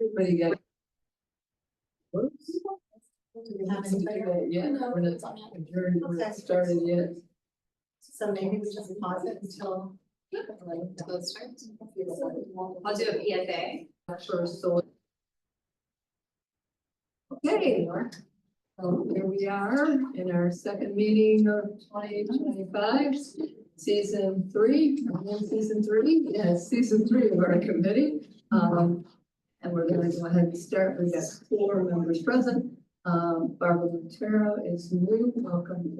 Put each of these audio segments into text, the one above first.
Everybody got. Yeah, No, we're not it's on yet. adjourned, we're not started yet. So maybe we just pause it until. Until it starts. I'll do a PSA. First, so. Okay, here we are in our second meeting of 2025, season 3, yes, season 3 of our committee. And we're going to go ahead and start. We've got 4 members present. Barbara Montero is new. Welcome.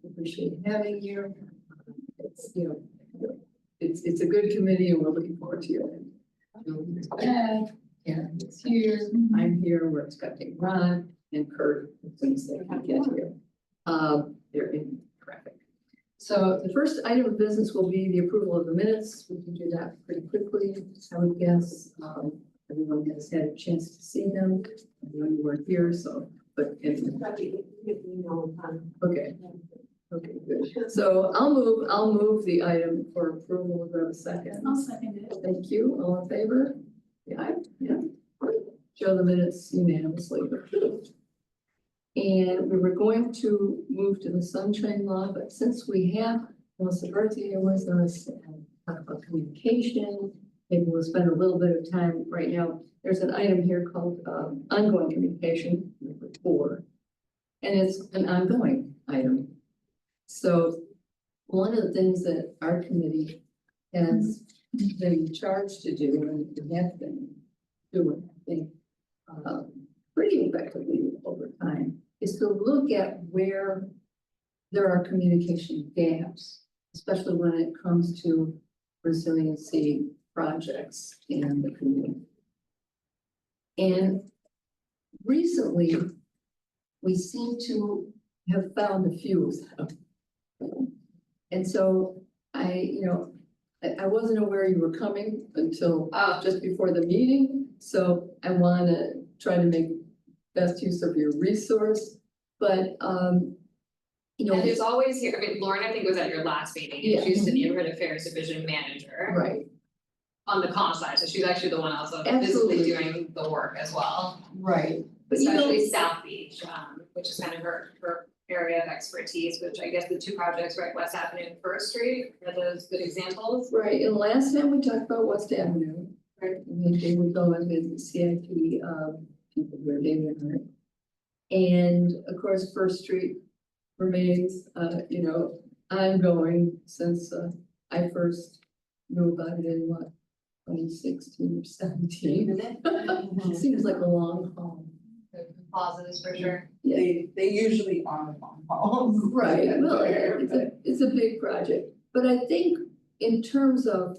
Appreciate having you. It's, you know, it's a good committee and we're looking forward to it. Yeah, it's here. I'm here. We're expecting Ron and Kurt as soon as they can get here. They're in traffic. So the first item of business will be the approval of the minutes. We can do that pretty quickly. I would guess everyone has had a chance to see them. I know you weren't here, so but okay. Okay, good. So I'll move the item for approval. Do I have a second? I'll second it. Thank you. All in favor? Yeah, yeah. Show the minutes unanimously approved. And we were going to move to the sunshine law, but since we have Melissa Berthier with us and talk about communication, maybe we'll spend a little bit of time right now. There's an item here called ongoing communication, number 4, and it's an ongoing item. So one of the things that our committee has been charged to do, and we have been doing, I think, pretty effectively over time, is to look at where there are communication gaps, especially when it comes to resiliency projects in the community. And recently, we seem to have found a few of them. And so I wasn't aware you were coming until just before the meeting. So I want to try to make best use of your resource. But, And there's always here, I mean, Lauren, I think was at your last meeting, Yeah. and she's the neighborhood affairs division manager. right, On the comm side, so she's actually the one also Absolutely. physically doing the work as well. right. But you know, Especially South Beach, which is kind of her area of expertise, which I guess the 2 projects, right, West Avenue and First Street, are those good examples? right, and last time we talked about West Avenue, right, and they would go and visit the CIP, people who are David and her. And of course, First Street remains, ongoing since, I first knew about it in 2016 or 17. Seems like a long haul. Pauses for sure. Yeah, They usually are long hauls. right, well, it's a big project, but I think in terms of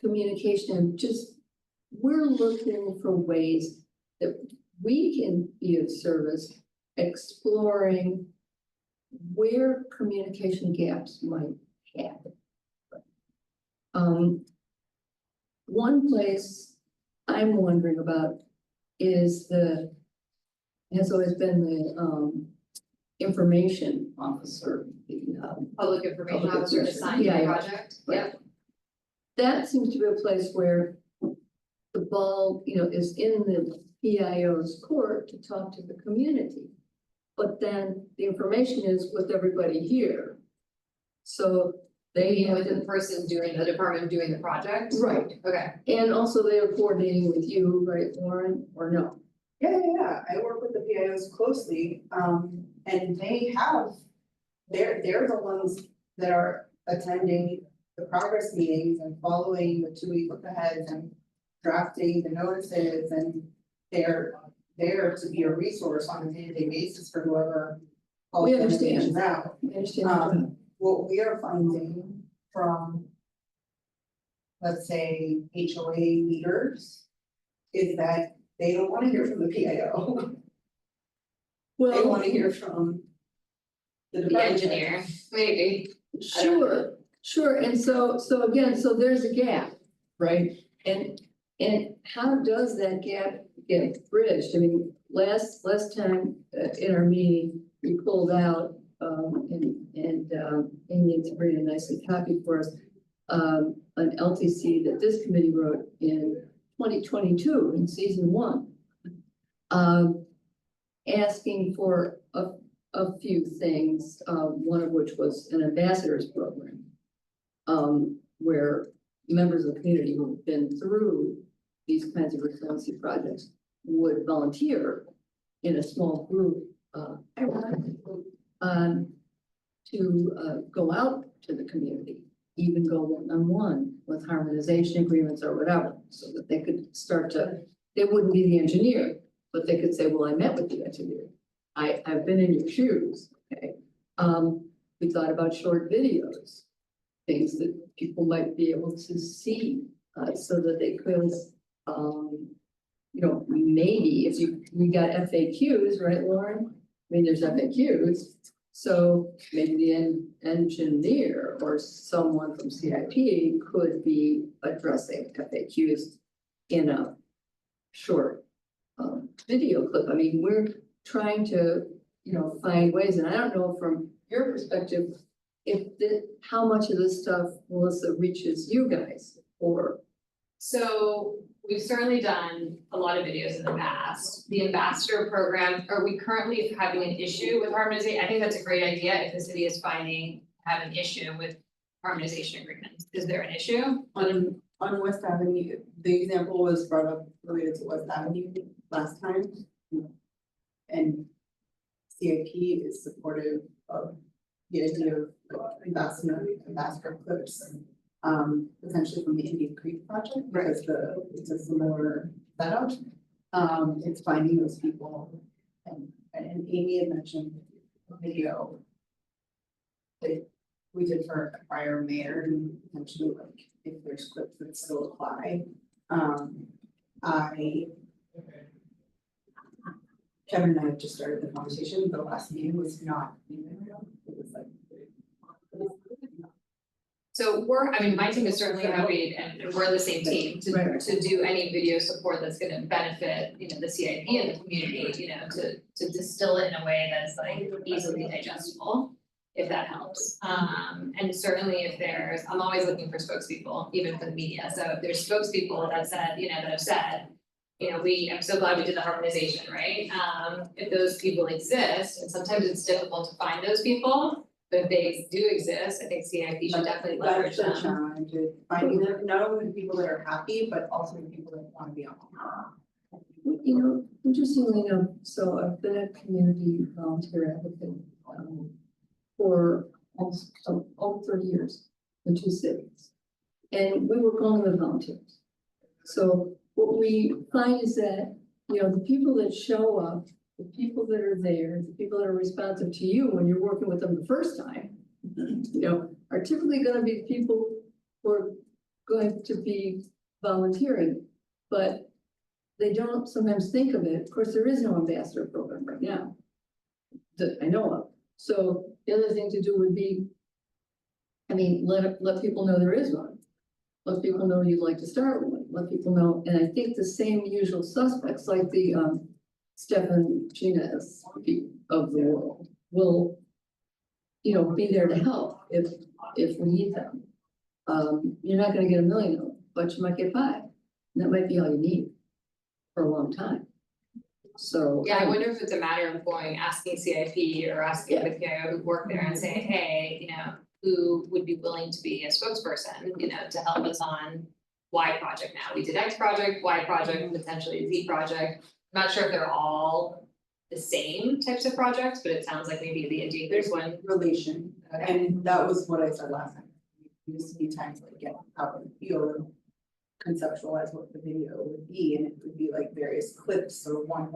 communication, just we're looking for ways that we can be of service, exploring where communication gaps might happen. One place I'm wondering about is has always been the information officer, the Public information Public officer information, assigned to the yeah. project, yep. that seems to be a place where the ball, is in the PIO's court to talk to the community. But then the information is with everybody here. So they have With the person doing, the department doing the project? right, Okay, and also they are coordinating with you, right, Lauren, or no? Yeah, I work with the PIOs closely, and they're the ones that are attending the progress meetings and following the 2-week look ahead and drafting the notices, and they're there to be a resource on a day-to-day basis for whoever. We calls understand. information out. I understand. What we are finding from, let's say, HOA leaders is that they don't want to hear from the PIO. They want to hear from the the department. engineer, maybe. Sure, and so again, so there's a gap, right? And how does that gap get bridged? I mean, last time in our meeting, we pulled out, and Amy and Sabrina nicely copied for us, an LTC that this committee wrote in 2022 in season 1. Asking for a few things, one of which was an ambassadors program. Where members of the community who've been through these kinds of resiliency projects would volunteer in a small group, to go out to the community, even go one-on-one with harmonization agreements or whatever, so that they could start to, they wouldn't be the engineer, but they could say, well, I met with the engineer. I've been in your shoes, okay? We thought about short videos, things that people might be able to see, so that they could, you know, maybe if we got FAQs, right, Lauren? I mean, there's FAQs, so maybe the engineer or someone from CIP could be addressing FAQs in a short video clip. I mean, we're trying to, you know, find ways, and I don't know from your perspective, how much of this stuff, Melissa, reaches you guys, or? So we've certainly done a lot of videos in the past. The ambassador program, are we currently having an issue with harmonization? I think that's a great idea if the city is have an issue with harmonization agreements. Is there an issue? On West Avenue, the example was brought up related to West Avenue last time. And CIP is supportive of the idea of ambassador clips. Potentially from the Indian Creek project, because it's a similar setup. It's finding those people, and Amy had mentioned a video that we did for a prior mayor, and potentially like if there's clips that still apply. Kevin and I have just started the conversation. The last meeting was not even real. It was like. So my team is certainly happy, and we're the same team, to do any video support that's gonna benefit, you know, the CIP and the community, you know, to distill it in a way that's like easily digestible, if that helps. And certainly if I'm always looking for spokespeople, even for the media, so if there's spokespeople that said, you know, that have said, you know, I'm so glad we did the harmonization, right? If those people exist, and sometimes it's difficult to find those people, but if they do exist, I think CIP should definitely leverage them. That's the challenge, is finding them, not only the people that are happy, but also the people that want to be on. You know, interestingly enough, so I've been a community volunteer advocate for almost over 30 years in 2 cities. And we work only with volunteers. So what we find is that, you know, the people that show up, the people that are there, the people that are responsive to you when you're working with them the first time, you know, are typically going to be the people who are going to be volunteering, but they don't sometimes think of it. Of course, there is no ambassador program right now that I know of. So the other thing to do would be, I mean, let people know there is one. Let people know you'd like to start one. Let people know, and I think the same usual suspects like the Stefan Gina's of the world will, you know, be there to help if we need them. You're not gonna get 1 million of them, but you might get 5. And that might be all you need for a long time. So. Yeah, I wonder if it's a matter of asking CIP or asking the PIO who work there and saying, hey, you know, who would be willing to be a spokesperson, you know, to help us on Y project now. We did X project, Y project, potentially Z project. I'm not sure if they're all the same types of projects, but it sounds like maybe the Indian Creek one. Relation, and that was what I said last time. We just need time to like get out and feel and conceptualize what the video would be, and it would be like various clips or one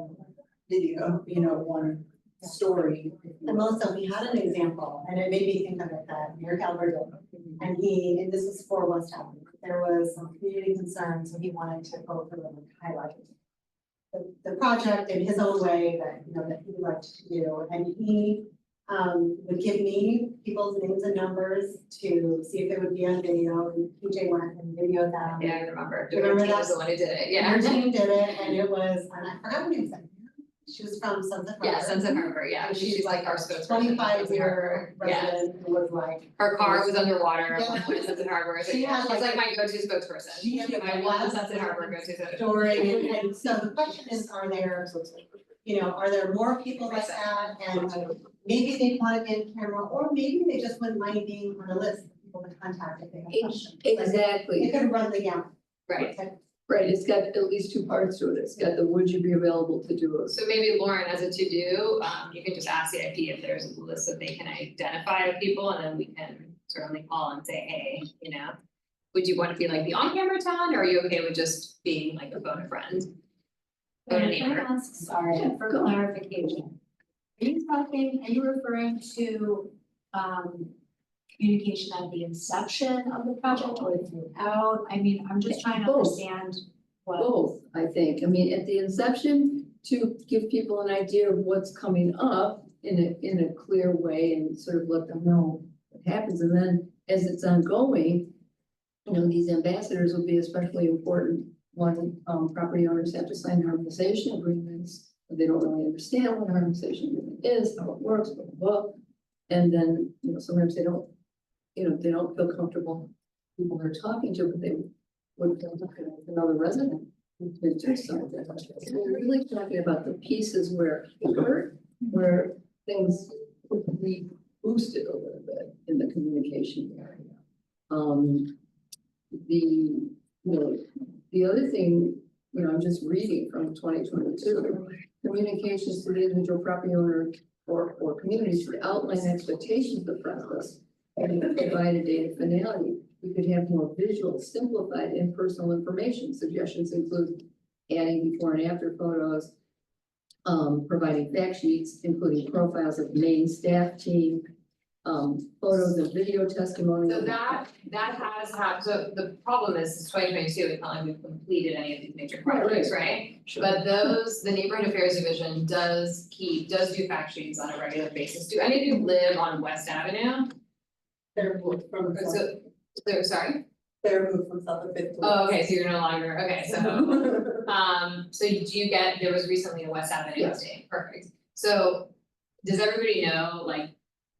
video, you know, one story. And Melissa, we had an example, and it made me think of it, that Mayor Calvert did. And this is for West Avenue. There was some community concern, so he wanted to go through and highlight the project in his own way that, you know, that he liked to do. And he would give me people's names and numbers to see if they would be on video, and PJ went and videoed them. Yeah, I remember. Remember Your team that? was the one who did it, Our yeah. team did it, and it was, and I forgot what he said. She was from Sunset Harbor. Yeah, Sunset Harbor, yeah, And she's like our spokesperson. for 25-year Sunset Harbor. resident who was like. Her car was underwater Yeah. at one point in Sunset Harbor, so She yeah, had, she's like, like my go-to spokesperson. she had the My one best Sunset Harbor go-to. story, and so the question is, are there, are there more people like that, and maybe they want to be on camera, or maybe they just wouldn't mind being on a list of people to contact if they have questions. Like, Exactly. it could run the gamut. Right, Right, it's got at least two parts to it. It's got the would you be available to do it. so maybe Lauren, as a to-do, you can just ask CIP if there's a list that they can identify of people, and then we can certainly call and say, hey, would you want to be like the on-camera town, or are you okay with just being like a phone a friend? Phone a Can I neighbor? ask, sorry, for Go on. clarification? Are you referring to, communication at the inception of the project or throughout? I mean, I'm just trying to Both. understand what. Both, I think. I mean, at the inception, to give people an idea of what's coming up in a clear way and sort of let them know what happens. And then as it's ongoing, these ambassadors will be especially important. One, property owners have to sign harmonization agreements. But they don't really understand what a harmonization agreement is, how it works, blah, blah, blah. And then, sometimes they don't feel comfortable, people they're talking to, but they would feel comfortable with another resident. Who's been through something. So we're really talking about the pieces where it hurt, where things would be boosted a little bit in the communication area. The other thing, I'm just reading from 2022, communications to the individual property owner or community should outline expectations of the process and provide a data finality. We could have more visual, simplified, and personal information. Suggestions include adding before and after photos, providing fact sheets, including profiles of main staff team, photos and video testimony. So that has had, so the problem is, since 2022, it's not like we've completed any of these major projects, right? Sure. But the neighborhood affairs division does do fact sheets on a regular basis. Do any of you live on West Avenue? They're moved from Sorry? they're moved from South of Fifth. Oh, okay, so you're no longer, okay, so, so there was recently a West Avenue Yes. update, perfect. So, does everybody know,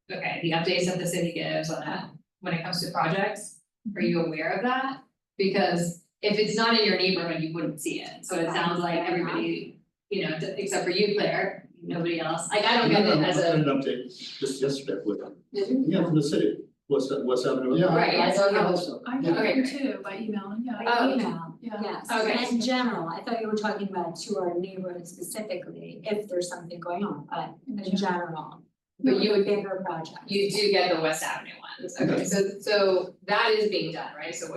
okay, the updates that the city gives on that, when it comes to projects, are you aware of that? Because if it's not in your neighborhood, you wouldn't see it, so it sounds like everybody, except for you, Claire, nobody else, I don't get it as I a. got an update just yesterday with, from the city, what's Avenue. Yeah. Right, yes, I yeah. also. I Okay, got great. them too, by email, yeah. Oh. Email, Yeah. yes, Okay. in general, I thought you were talking about to our neighborhood specifically, if there's something going on, but in general. But you would- Bigger project. You do get the West Avenue ones, okay, so that is being done, right, so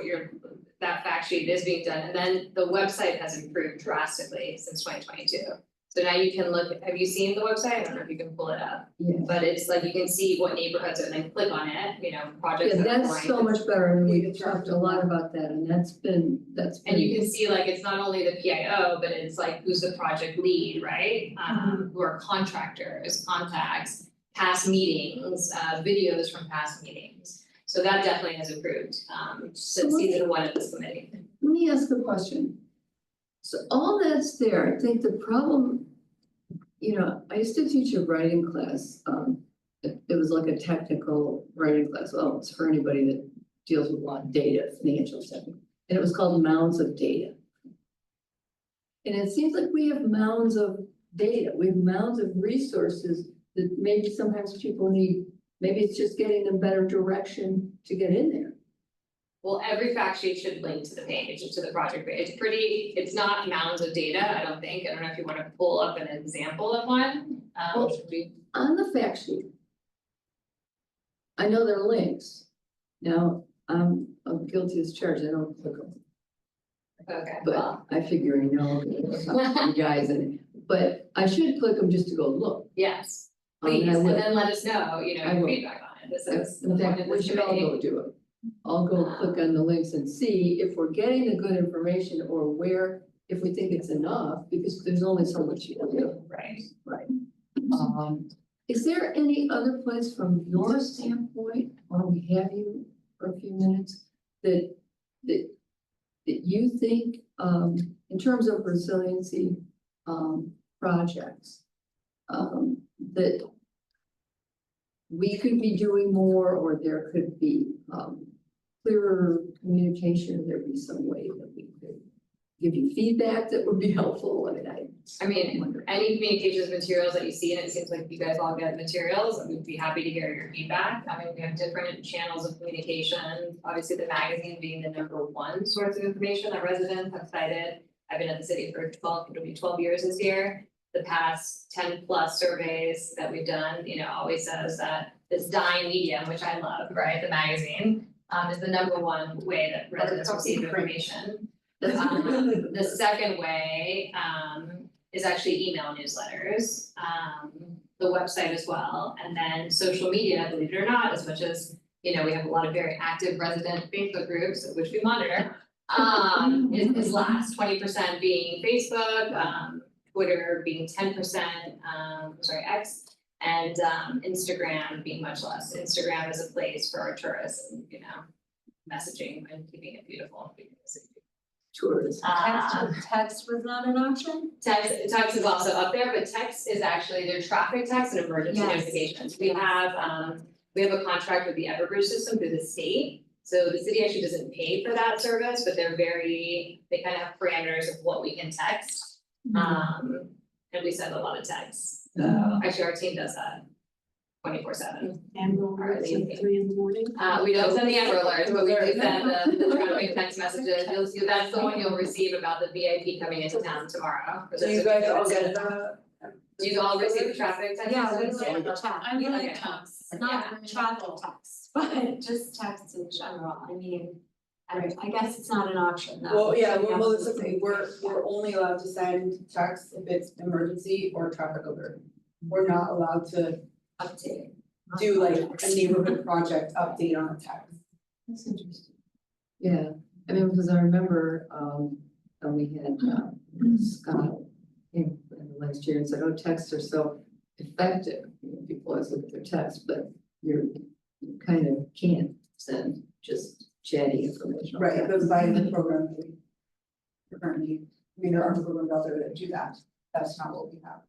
that fact sheet is being done, and then the website has improved drastically since 2022. So now you can look, have you seen the website? I don't know if you can pull it up, Yeah. but it's like you can see what neighborhoods are, and then click on it, projects Yeah, that are that's so going. much better, and we've talked a lot about that, and that's been. And you can see it's not only the PIO, but it's who's the project lead, right? Who are contractors, contacts, past meetings, videos from past meetings. So that definitely has improved, since season 1 of this committee. Let me ask a question. So all that's there, I think the problem, I used to teach a writing class, it was like a technical writing class, well, it's for anybody that deals with a lot of data, financial stuff. And it was called mounds of data. And it seems like we have mounds of data, we have mounds of resources that maybe sometimes people need, maybe it's just getting them better direction to get in there. Well, every fact sheet should link to the page, to the project page. It's not mounds of data, I don't think. I don't know if you want to pull up an example of one. Well, Should we? On the fact sheet, I know there are links. Now, I'm guilty as charged, I don't click them, Okay, but well, I figure I know you guys, but I should click them just to go look. yes, And please, I and will. then let us know, I your will. feedback on it. This is the In point fact, of we this should all committee. go do it. I'll go click on the links and see if we're getting the good information or if we think it's enough, because there's only so much you can do. Right. Is there any other place from your standpoint, while we have you for a few minutes, that you think, in terms of resiliency, projects. That we could be doing more, or there could be, clearer communication, there'd be some way that we could give you feedback that would be helpful, I mean, wonder. any communications materials that you see, and it seems like you guys all get materials, we'd be happy to hear your feedback. I mean, we have different channels of communication, obviously the magazine being the number one source of information that residents have cited. I've been at the city for it'll be 12 years this year. The past 10 plus surveys that we've done, always says that this dying medium, which I love, right, the magazine, is the number one way that residents receive information. The second way, is actually email newsletters, the website as well, and then social media, believe it or not, as much as, we have a lot of very active resident Facebook groups, which we monitor. Is last, 20% being Facebook, Twitter being 10%, X, and Instagram being much less. Instagram is a place for our tourists and, messaging and keeping it beautiful. Tours. Text was not an option? Text is also up there, but text is actually their traffic text and emergency Yes. notifications. We have a contract with the Everbridge system through the state. So the city actually doesn't pay for that service, but they kind of have parameters of what we can text. And we send a lot of texts. So actually our team does that 24/7. And Alright, leave it. 3 in the morning. We don't send the Amber alerts, but we do send the traffic text messages. You'll see, that's the one you'll receive about the VIP coming into town tomorrow. So you guys all get the. Do you all receive the traffic text Yeah, we messages? like text, we Okay. like text, not traffic text, but just text in general, I mean. I guess it's not an option though. Well, yeah, well, Yeah. Melissa, we're only allowed to send texts if it's emergency or traffic alert. We're not allowed to Update. do like a neighborhood project update on a text. That's interesting. Yeah, I mean, because I remember, when we had, Scott in the last year and said, oh, texts are so effective. People always look at their texts, but you kind of can't send just chatty information. Right, those by program that we currently, there are programs out there that do that. That's not what we have.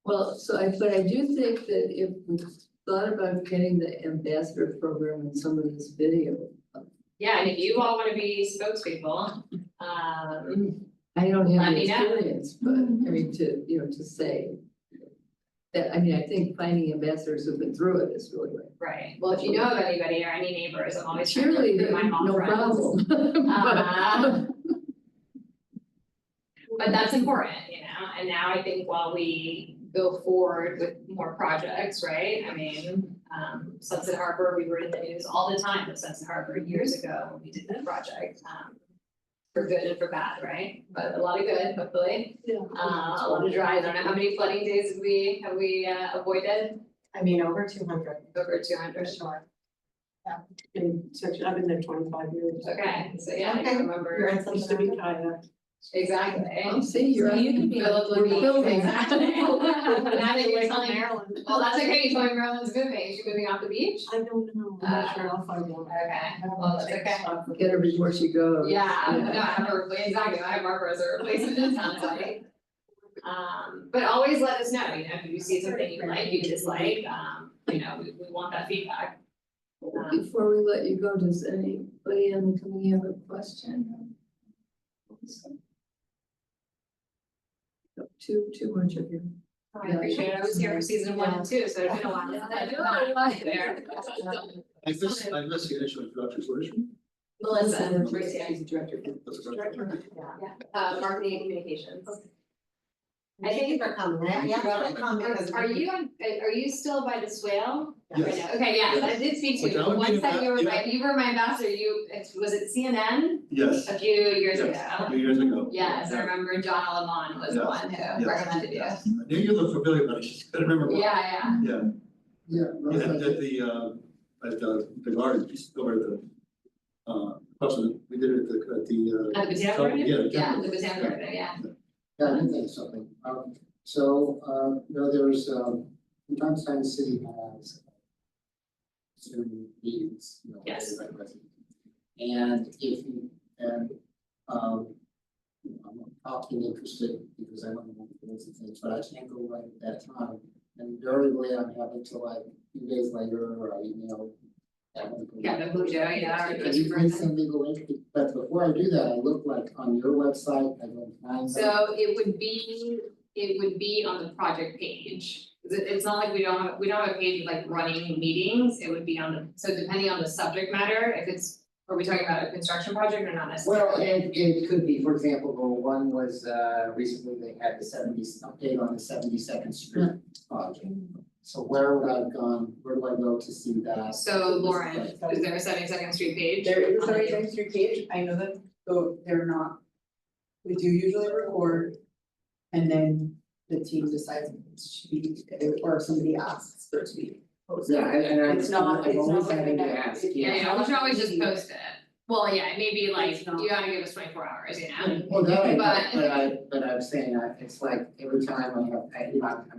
Well, but I do think that if we thought about getting the ambassador program and some of this video. Yeah, and if you all wanna be spokespeople, I don't have Let the me know. experience, but I mean, to say. That, I mean, I think finding ambassadors who've been through it is really great. right, well, if you know of anybody or any neighbors, I'm always trying to Surely, recruit my mom no friends. problem. Uh, But that's important, and now I think while we go forward with more projects, right? I mean, Sunset Harbor, we were in the news all the time with Sunset Harbor years ago when we did that project. For good and for bad, right? But a lot of good, hopefully. A lot of dry, I don't know how many flooding days have we avoided? I mean, over 200, Over 200. for sure. I've been there 25 years. Okay, so yeah, I Okay. remember. You're in something. Exactly. Oh, see, you're. So you could be- Philip would We're be, building. exactly. Now that you're telling, well, that's okay, you told me Maryland's moving, is she moving off the beach? I don't know, I'm not sure, I'll find out. Okay, well, that's okay. Get her before she goes. Yeah, no, I have a exactly, I have Barbara as a replacement, it sounds like. But always let us know, if you see something you like, you dislike, we want that feedback. Before we let you go, does anybody in the committee have a question? Too much of you. I appreciate it, I was here for season 1 and 2, so it's been a while. There. I miss the initial introductions, what is she? Melissa, right here. She's the director. That's a director. Marketing and communications. I think they're coming, they're coming because. Are you still by the swale? Yes. Okay, yeah, I did speak to Which you, I would be once that you were yeah. you were my ambassador, was it CNN Yes. a few years ago? Yes, a few years ago. Yes, I remember John Alamon was the Yes, one who yes, recommended you. yes. I knew you looked familiar, but I just couldn't remember. what. Yeah, Yeah, Yeah. yeah, at the garden, just over at the, we did it at the. At the Botanic Garden? Yeah. Yeah, the Botanic Garden, yeah. Yeah, I did think of something. There's, from time to time, the city has Zoom meetings, Yes. everybody present. And if you, I'm talking interested, because I don't know those things, but I can't go right at that time. And invariably, I'm having to like, 2 days later, or I email. Yeah, the Blue Joe, yeah, or Can you just please send me the link? But before I do that, I look like on your website, I don't find them. So it would be on the project page. It's not like we don't have a page of like running meetings, it would be on the, so depending on the subject matter, if it's, are we talking about a construction project or not necessarily? Well, and it could be, for example, one was recently they had the 70s update on the 72nd Street project. So where would I have gone, where do I go to see that? So Lauren, is there a 72nd Street page? There is a on the- 72nd Street page, I know that, though they're not. We do usually record. And then the team decides if it's to be, or if somebody asks for it to be posted. Yeah, and It's not, I'm it's always not having something to that. ask. Yeah, we should always just easy. post it. Well, yeah, maybe like, It's not. you gotta give us 24 hours, you know? Well, that I But- know, but I'm saying, it's like every time I'm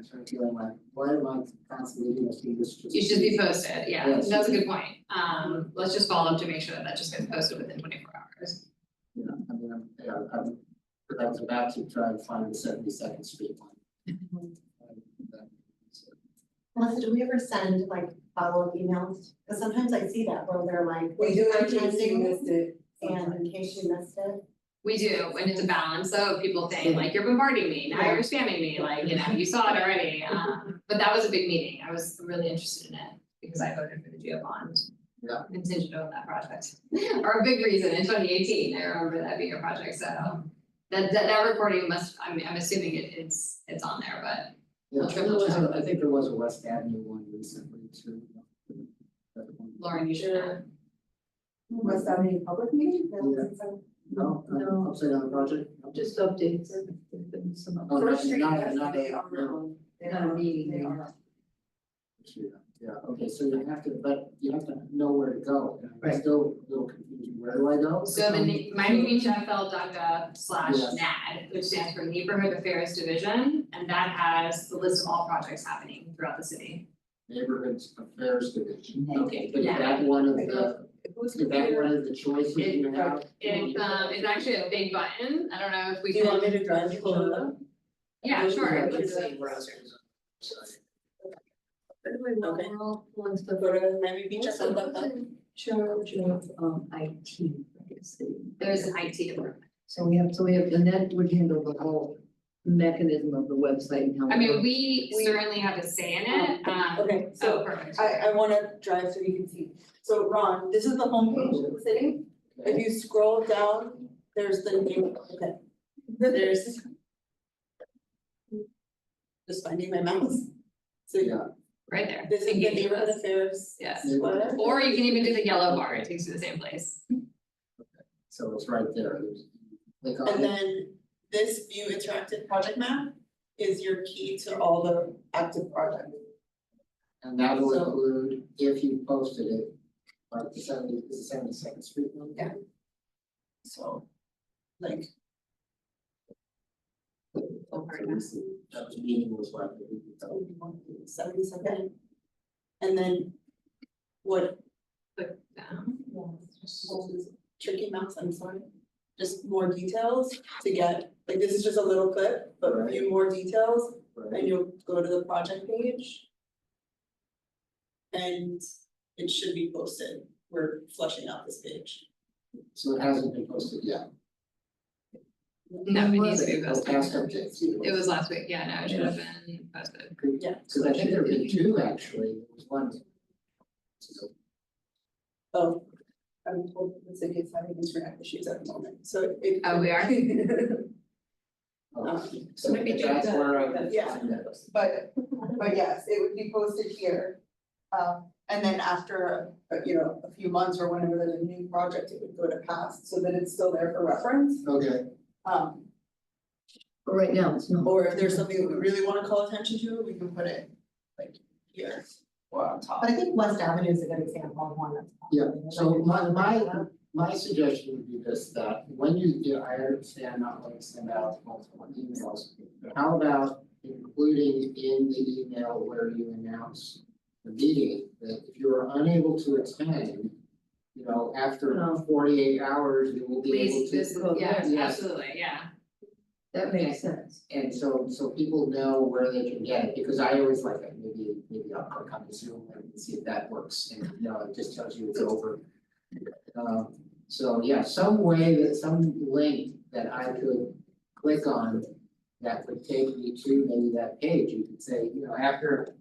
sort of feeling like, why am I constantly doing this? You should be posted, yeah, Yes. that's a good point. Let's just follow up to make sure that just gets posted within 24 hours. You know, I mean, because I was about to try to find the 72nd Street one. Melissa, do we ever send like follow-up emails? Cause sometimes I see that where they're like. We do "I'm in case you attending," missed it. And in case you missed it. We do, and it's a balance of people saying like, you're bombarding me, now you're spamming me, like, you know, you saw it already. But that was a big meeting, I was really interested in it, because I voted for the Geo bond. Yeah. Contingent on that project, or a big reason in 2018, I remember that being a project, so. That recording must, I'm assuming it's on there, but Yeah, I'll triple there was check. I think there was a West Avenue one recently too. That one. Lauren, you should know. West Avenue public meeting? No, No. upside down project? Just updates, there's been some. Oh, no, First Street, not- yes, not- they are on. They Not a are- meeting, they yeah. are. Yeah, okay, so you have to, but you have to know where to go, and I'm Right. still a little confused, where do I go? So the miamibeachfl.gov/NAD, Yes. which stands for Neighborhood Affairs Division, and that has the list of all projects happening throughout the city. Neighborhoods Affairs Division, okay, but is Yeah. that one of the, Who's is that one of the choices you have? It's actually a big button, I don't know if we Do you want me can, to drive you to them? yeah, sure. Let's see where else is on Anyway, while Okay. we're all pulling stuff. Go to Miami Beach or Who's something. in charge of IT, I guess, There's an IT department. so we have, and that would handle the whole mechanism of the website and how. it I mean, works. we certainly have a say in it, Okay, oh, so perfect. I wanna drive so you can see. So Ron, this is the homepage of the city. If you scroll down, there's the name, okay. There's. Just finding my mouse. So Yeah. Right there. this is the Engage with neighborhood us. affairs. Yes. Square. Or you can even do the yellow bar, it takes you to the same place. So it's right there, there's, click on And it, then this view interactive project map is your key to all the active projects. and that will so- include, if you posted it, like the 72nd Street one? Yeah. So, like. That was meeting was like. 72nd. And then what Click down. tricky mouse, I'm sorry, just more details to get, like, this is just a little clip, but a few more details, and you'll go to the project page. And it should be posted, we're flushing out this page. So it hasn't been posted yet. No, it needs to be Oh, posted. past updates. It was last week, yeah, no, it should have been posted. Yeah. Cause I think there have been two actually, there was one. Oh, I'm told the city is having internet issues at the moment, so it. Oh, we are? Oh, So that's where I would Yeah. find that. But yes, it would be posted here. And then after, a few months or whenever there's a new project, it would go to past, so that it's still there for reference. Okay, But right now, it's not. Or if there's something that we really wanna call attention to, we can put it like here or on top. But I think West Avenue is a good example of one that's. yeah, so my suggestion would be this, that when I understand not wanting to send out multiple emails. But how about including in the email where you announce the meeting, that if you are unable to attend, after No. 48 hours, you will be able Please, to. this, Oh, yeah, yes. absolutely, yeah. That makes sense. And so people know where they can get it, because I always like that, maybe I'll click on the Zoom and see if that works, and it just tells you it's over. So yeah, some link that I could click on that would take me to maybe that page, you could say, after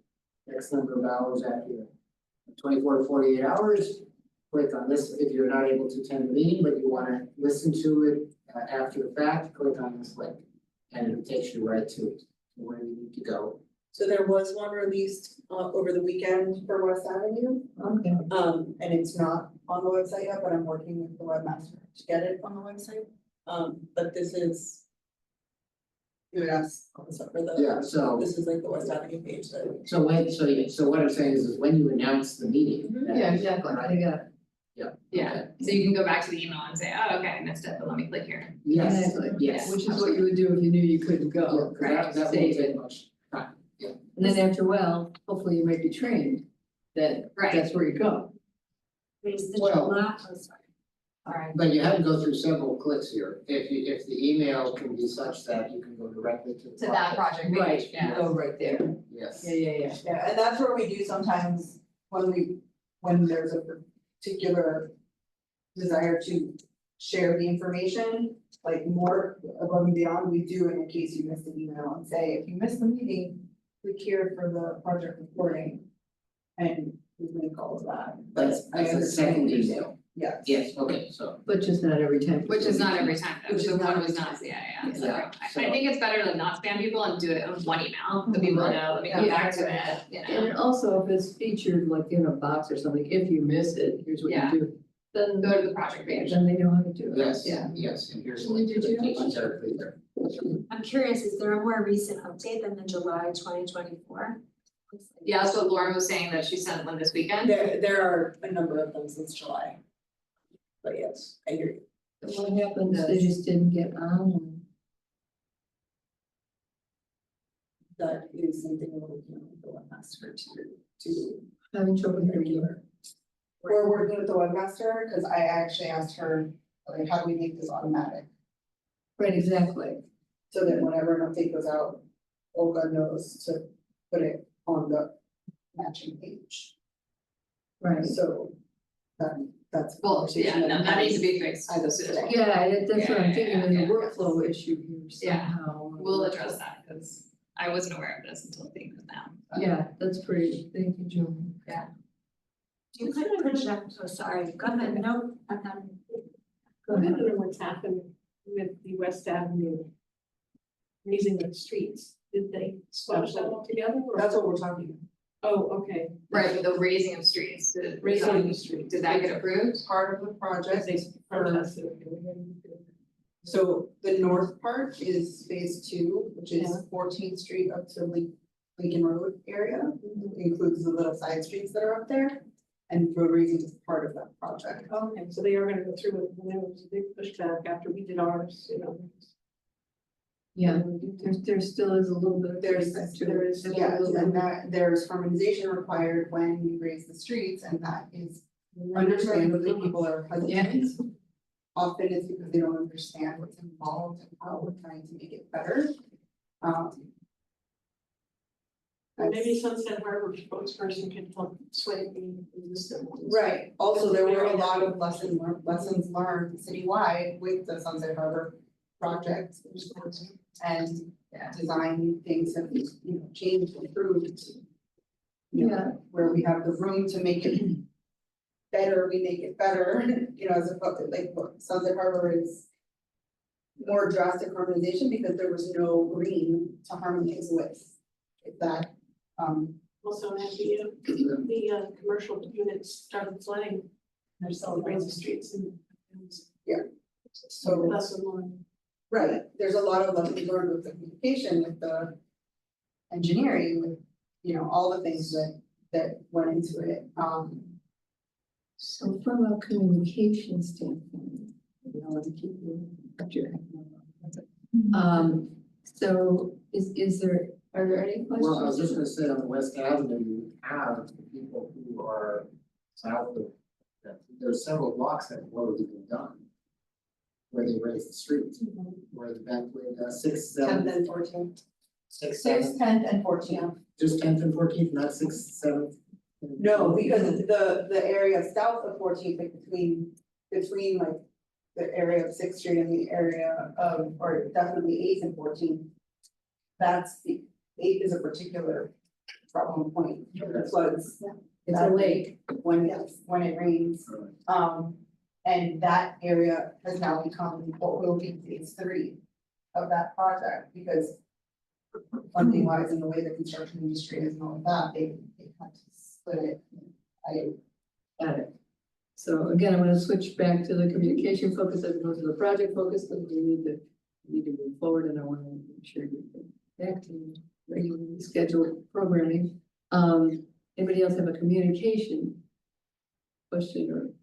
X number of hours, after 24 to 48 hours, click on this, if you're not able to attend the meeting, but you wanna listen to it after the fact, click on this link. And it takes you right to where you need to go. So there was one released over the weekend for West Avenue. Okay. And it's not on the website yet, but I'm working with the webmaster to get it on the website. But this is. You would ask, also for the. Yeah, so, This is like the West Avenue page that. so what I'm saying is when you announce the meeting. that- Yeah, exactly, I got it. Yeah, so you can go back to the email and say, oh, okay, I missed it, but let me click here. Yes, Exactly. yes. Which is what you would do if you knew you couldn't go. That won't Save take it. much time. And then after a while, hopefully you might be trained that Right. that's where you go. Raise the Well- July, oh, sorry. Alright. But you have to go through several clicks here. If the email can be such that you can go directly to the To that project Right, page, you yeah. go right there. Yes. Yeah. Yeah, and that's where we do sometimes when there's a particular desire to share the information, like more above and beyond, we do in case you missed an email and say, if you missed the meeting, click here for the project recording. And we link all of that, but That's I the understand. second email. Yeah. Yes, okay, so. But just not every time. Which is not every time, though, Which is so not one was every not time. CIA, so Yeah, I so- think it's better to not spam people and do it in one email, so people Right. know, let me go Yeah. back to it, you And know. also if it's featured like in a box or something, if you missed it, here's what Yeah. you do. Then, Go to the project page. then they know how to do it. Yes, Yeah. yes, and here's. Julie, did you have teachings are clear. I'm curious, is there a more recent update than the July 2024? Yeah, that's what Lauren was saying, that she sent one this weekend. There are a number of them since July. But yes, I hear you. So what happens, they just didn't get on? That is something we're working on with the webmaster to. Having trouble hearing you. We're working with the webmaster, because I actually asked her, like, how do we make this automatic? Right, exactly. So that whenever an update goes out, Olga knows to put it on the matching page. Right. So that's. a Well, conversation yeah, no, I'm that needs to having. be fixed As of as soon as today. possible. Yeah, that's what I'm thinking, there's Yeah. a workflow issue here Yeah. somehow. We'll address that, because I wasn't aware of this until seeing this now. Yeah, that's pretty, thank you, Julie. Do you could project, oh, sorry, go ahead, no, I'm not. Go ahead. Wondering what's happened with the West Avenue raising the streets. Did they squash that all together or? That's what we're talking about. Oh, okay. Right, but the raising of streets, Raising the streets. did that get approved? Part of the project, They protested. so the north part is phase 2, which is Yeah. 14th Street up to Lincoln Road area. Includes the little side streets that are up there. And road raising is part of that project. Okay, so they are gonna go through it, and there was a big pushback after we did ours, you know. Yeah, there still is a little bit of. There's, pushback to it. there is- There's a yeah, little and bit. that there's harmonization required when we raise the streets, and that is understandably people are hesitant. Often it's because they don't understand what's involved and how we're trying to make it better. Maybe Sunset Harbor spokesperson can help sway the resistant ones. Right, also, there were a lot of lessons learned citywide with the Sunset Harbor project. And design things have, changed, improved. Yeah. Where we have the room to make it better, we make it better, as opposed to like Sunset Harbor is. More drastic harmonization because there was no green to harmonize with. If that, Also, had the commercial units started flooding, there's so so raise the streets and. So- Lesson learned. right, there's a lot of lessons learned with the communication, with the engineering, with, all the things that went into it, So from a communication standpoint, let me keep you. So are there any questions? Well, I was just gonna say on West Avenue, you have people who are south of, there's several blocks that have already been done. where they raise the streets, where the Bentley, 6th, 7th, 10th and 14th. 6th, 6th, 10th, and 14th. just 10th and 14th, not 6th, 7th. No, because the area south of 14th, like between like the area of 6th Street and the area of, or definitely 8th and 14th. That's the, 8th is a particular problem point, the floods. It's a lake. When it rains. Alright. And that area has now become what will be phase 3 of that project, because funding wise and the way the construction industry is and all of that, they had to split it. Got it. So again, I'm gonna switch back to the communication focus as opposed to the project focus, because we need to move forward, and I want to make sure you get back to regularly scheduled programming. Anybody else have a communication question or?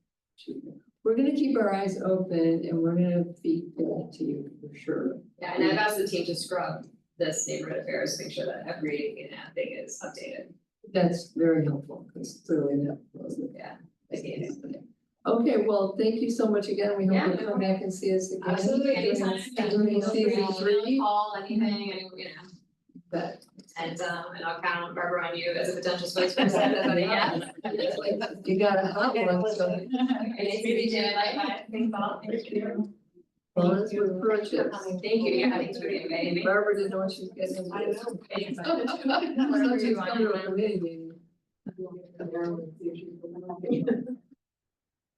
We're gonna keep our eyes open and we're gonna feed back to you for sure. Yeah, and I've asked the team to scrub this neighborhood affairs, make sure that every, thing is updated. That's very helpful, because clearly that wasn't. Yeah, like it. Okay, well, thank you so much again. We Yeah, hope no you'll come back and see us again. Absolutely, anytime. During Feel free to season 3. Call anything, But and I'll count Barbara on you as a potential spokesperson, but yeah. you got a hot one, so. Nice to meet you, thanks all. Bonus with purchase. Thank you, yeah, thanks for being baby. Barbara didn't know what she was getting into. I know. Thanks. So she's come to a committee meeting.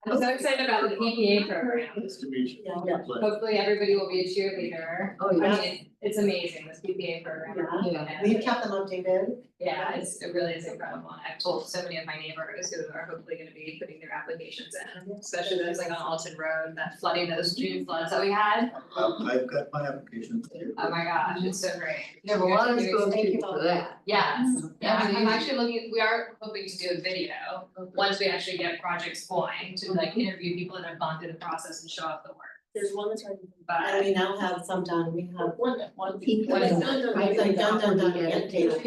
I'm so excited about the PPA program. Nice to meet you. Yeah. Hopefully everybody will be a cheerleader. Oh, I yeah. mean, it's amazing, this PPA program. Yeah. And We've kept them updated. yeah, it really is incredible. I've told so many of my neighbors who are hopefully gonna be putting their applications in, especially those like on Alton Road, that flooding, those June floods that we had. I've got my application. Oh my gosh, it's so great. You have a lot of Thank schools Thank you for that. Yes, yeah, I'm Amazing. actually looking, we are hoping to do a video, once we actually get projects going, to like interview people that have gone through the process and show off the work. There's one that's already. And But we now have some done, we have One. What It's is done, I think done, annotated.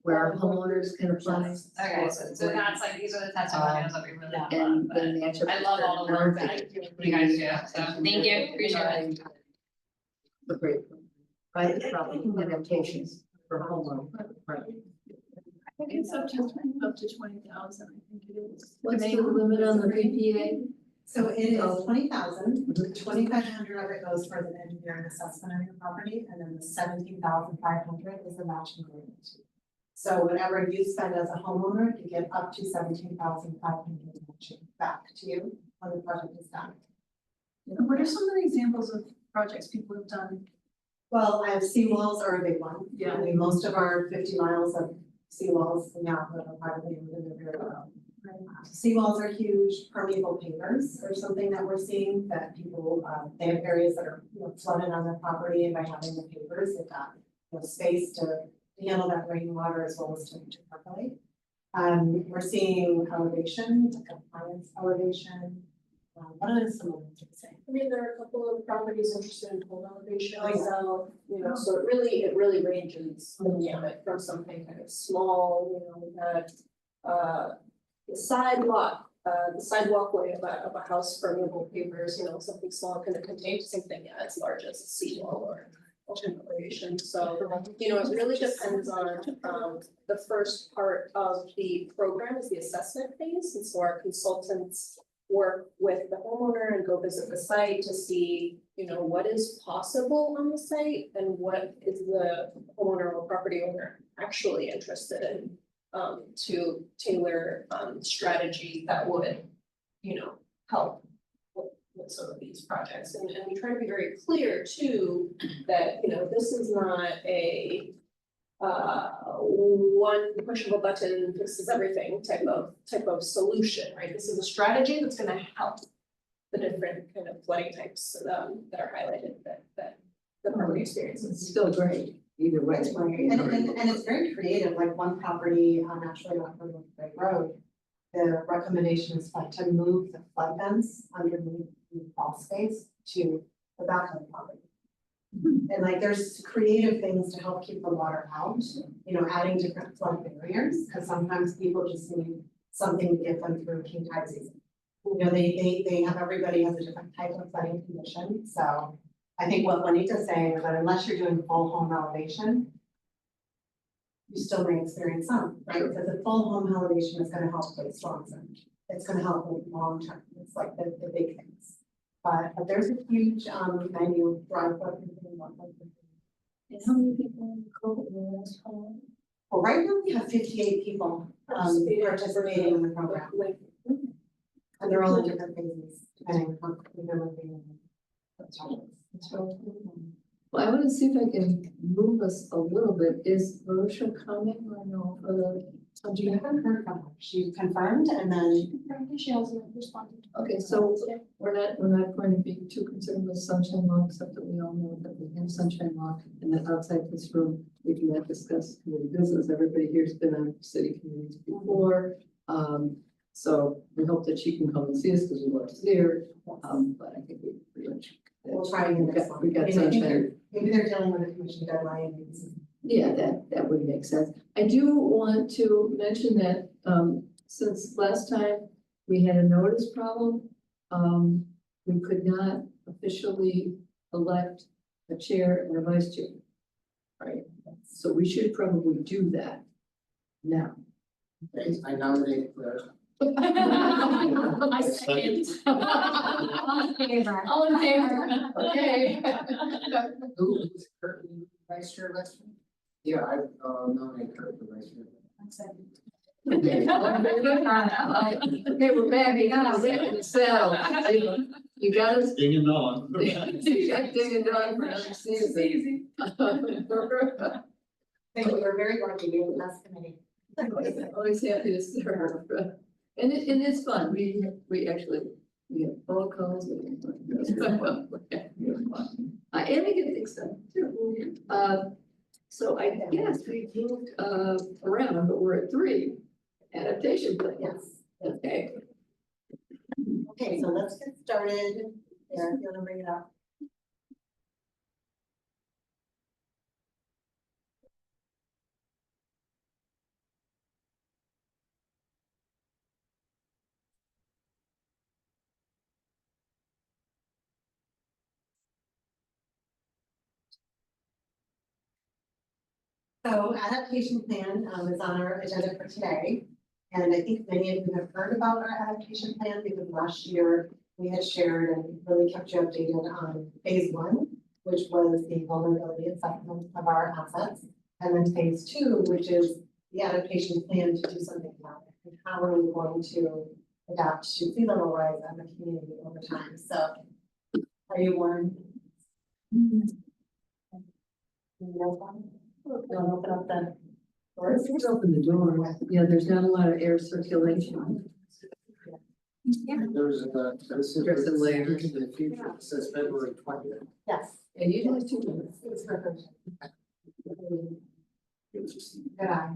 where our homeowners can apply. okay, so that's like, these are the testimonials that we really love, And but then match up. I love all the work that you guys do, so thank you, appreciate it. The great. Private property adaptations for homeowner. Right. I think it's up to 20,000, I think it is. What's the limit on the PPA? So it is 20,000, 2,500 of it goes for the engineering assessment of your property, and then the 17,500 is the matching grant. So whatever you spend as a homeowner, you get up to 17,500 matching back to you when the project is done. What are some of the examples of projects people have done? Well, seawalls are a big one. Yeah. I mean, most of our 50 miles of seawalls now that are privately owned and they're very well. Seawalls are huge, permeable pavers are something that we're seeing, that people, they have areas that are, flooded on their property, and by having the pavers, they've got, space to handle that rainwater as well as to percolate. We're seeing elevation, like appliance elevation. What are some of them to say? I mean, there are a couple of properties interested in home elevation, Oh, yeah. so, so it really ranges the gamut from something kind of small, we had, the the sidewalkway of a house permeable pavers, something small kind of contained, same thing, yeah, as large as a seawall or home elevation, so, it really depends on, the first part of the program is the assessment phase, and so our consultants work with the homeowner and go visit the site to see, what is possible on the site and what is the homeowner or property owner actually interested in, to tailor, strategy that would, help with some of these projects. And we try to be very clear too, that, this is not a one push of a button fixes everything type of solution, right? This is a strategy that's gonna help the different kind of flooding types that are highlighted that the property experiences. It's still great, either way. And it's very creative, like one property on actually on North Bay Road. The recommendation is like to move the flood fence underneath the crawl space to the back of the property. And like there's creative things to help keep the water out, adding different flood barriers, because sometimes people just need something to get them through king tide season. You know, they have, everybody has a different type of flooding condition, so I think what Juanita's saying is that unless you're doing full home elevation, you still may experience some, right? Because the full home elevation is gonna help with storms and it's gonna help with long term, it's like the big things. But there's a huge, menu drive. And how many people in the code in the last call? Well, right now we have 58 people, participating in the program. And they're all in different phases, depending on who they're living in. Well, I want to see if I can move us a little bit. Is Marusha coming or no for the We haven't heard from her, she confirmed and then. She hasn't responded. Okay, so we're not going to be too concerned with sunshine law, except that we all know that we have sunshine law. And that outside this room, we do not discuss committee business. Everybody here's been on city committees before. So we hope that she can come and see us because we want to see her. But I think we pretty much. We'll try and get this one. We got I mean, I think sunshine. maybe they're dealing with a commission deadline. Yeah, that would make sense. I do want to mention that, since last time we had a notice problem, we could not officially elect a chair and a vice chair. Right, so we should probably do that now. Okay, I nominate Claire. I second. All in favor. All in favor. Okay. Who's currently vice chair election? Yeah, I nominate Kurt for vice chair. Okay, we're back, we got the saddle. You got us. Ding and dong. You got ding and dong for another season. Thank you, we're very lucky, we have the best committee. Always happy to serve. And it's fun, we actually, we have phone calls. And we get things done too. So I guess we moved around, but we're at 3 adaptation plan. Yes. Okay. Okay, so let's get started. There, if you wanna bring it up. So adaptation plan is on our agenda for today. And I think many of you have heard about our adaptation plan because last year we had shared and really kept you updated on phase 1, which was the vulnerability assessment of our assets. And then phase 2, which is the adaptation plan to do something about it. And how are we going to adapt to sea level rise as a community over time? So are you warned? Don't open up the doors. Let's open the door. Yeah, there's not a lot of air circulation. There's a, this is Dress and layers. in the future, it says February 20th. Yes. Yeah, usually 2 minutes. It's perfect. Good eye.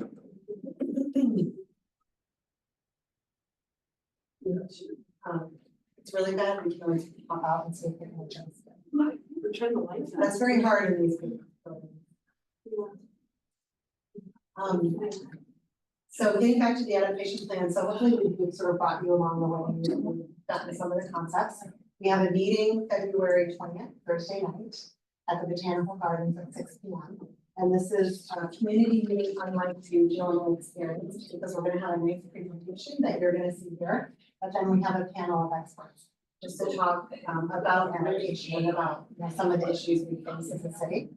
It's really bad, we can always pop out and see if we can adjust it. We're trying to light that. That's very hard in these big buildings. So getting back to the adaptation plan, so hopefully we've sort of brought you along the way, we've gotten some of the concepts. We have a meeting February 20th, Thursday night, at the Botanical Gardens at 6 p.m. And this is a community meeting unlike you generally experienced, because we're gonna have a nice presentation that you're gonna see here. But then we have a panel of experts, just to talk about adaptation and about some of the issues we face as a city.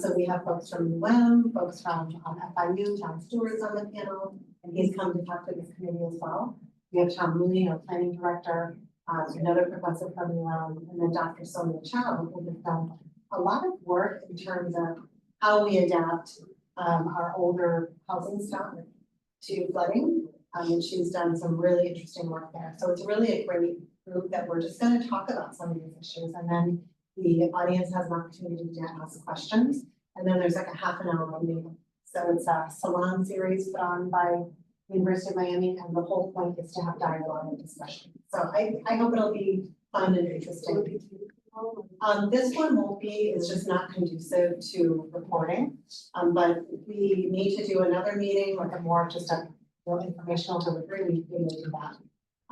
So we have folks from UM, folks from FIU, John Stewart's on the panel, and he's come to talk to this committee as well. We have Tom Mooney, our planning director, another professor from UM, and then Dr. Sonia Chow, who has done a lot of work in terms of how we adapt our older housing stock to flooding. And she's done some really interesting work there. So it's really a great group that we're just going to talk about some of these issues, and then the audience has an opportunity to ask questions, and then there's like a half an hour meeting. So it's a salon series put on by University of Miami, and the whole point is to have dialogue and discussion. So I hope it'll be fun and interesting. This one won't be, it's just not conducive to reporting. But if we need to do another meeting, like a more just a more informational delivery, we may do that.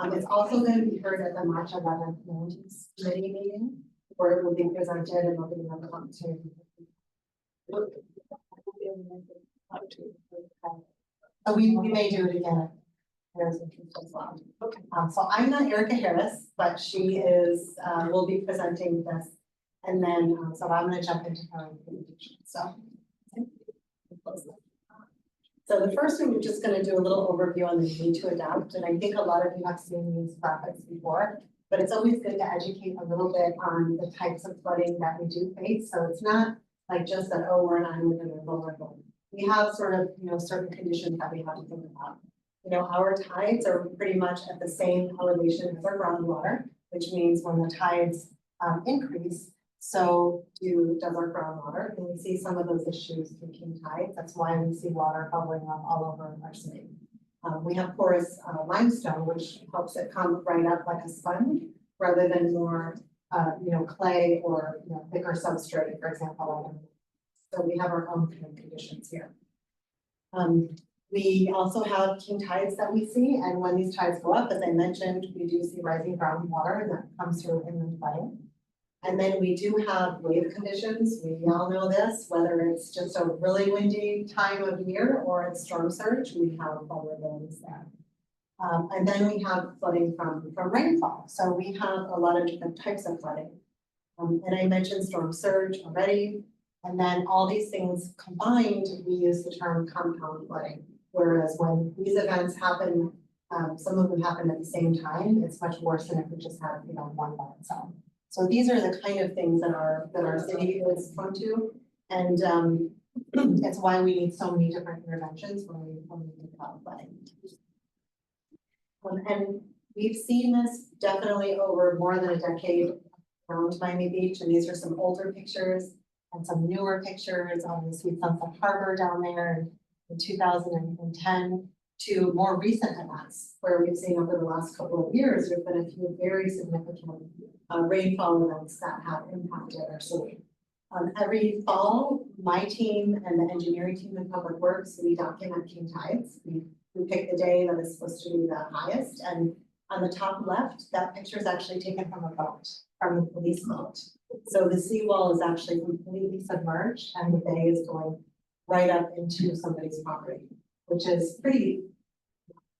It's also going to be heard at the March 11th Land Use Committee meeting, where it will be presented and there'll be another opportunity. So we may do it again. There's interest as well. Okay. So I'm not Erica Harris, but she is, will be presenting this. And then, so I'm gonna jump into her presentation, so. So the first thing, we're just gonna do a little overview on the need to adapt, and I think a lot of you have seen these graphics before, but it's always good to educate a little bit on the types of flooding that we do face, so it's not like just that, oh, we're an island and we're vulnerable. We have sort of, certain conditions that we have to think about. Our tides are pretty much at the same elevation as our groundwater, which means when the tides increase, so does our groundwater, and we see some of those issues through king tides. That's why we see water bubbling up all over our city. We have porous limestone, which helps it come right up like a sponge, rather than more, clay or thicker substrate, for example. So we have our own kind of conditions here. We also have king tides that we see, and when these tides go up, as I mentioned, we do see rising groundwater that comes through inland flooding. And then we do have wave conditions. We all know this, whether it's just a really windy time of year or it's storm surge, we have vulnerabilities there. And then we have flooding from rainfall. So we have a lot of different types of flooding. And I mentioned storm surge already. And then all these things combined, we use the term compound flooding. Whereas when these events happen, some of them happen at the same time, it's much worse than if we just had, one by itself. So these are the kind of things that our city is prone to, and it's why we need so many different interventions when we think about flooding. And we've seen this definitely over more than a decade around Miami Beach, and these are some older pictures and some newer pictures on the Sweet Sunset Harbor down there in 2010 to more recent events where we've seen over the last couple of years, there's been a few very significant rainfall events that have impacted our city. Every fall, my team and the engineering team in Public Works, we document king tides. We pick the day that is supposed to be the highest, and on the top left, that picture is actually taken from a boat, from the police boat. So the seawall is actually completely submerged and the bay is going right up into somebody's property, which is pretty,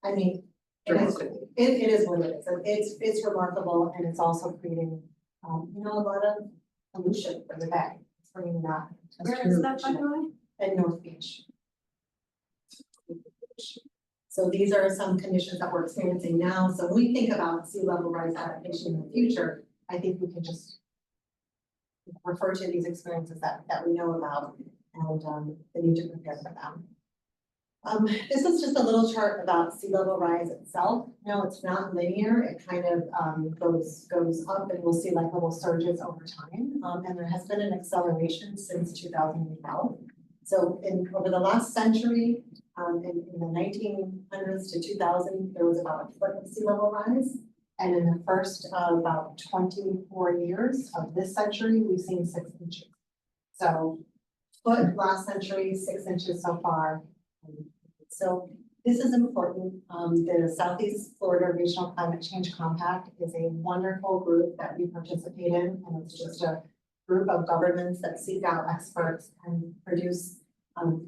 it is what it is. It's remarkable, and it's also creating, a lot of pollution for the bay. It's bringing that. Where is that, by the way? At North Beach. So these are some conditions that we're experiencing now. So when we think about sea level rise adaptation in the future, I think we can just refer to these experiences that we know about and the need to prepare for them. This is just a little chart about sea level rise itself. No, it's not linear. It kind of goes up, and we'll see like little surges over time. And there has been an acceleration since 2012. So over the last century, in the 1900s to 2000, there was about a foot of sea level rise. And in the first about 24 years of this century, we've seen 6 inches. So foot last century, 6 inches so far. So this is important. The Southeast Florida Regional Climate Change Compact is a wonderful group that we participate in, and it's just a group of governments that seek out experts and produce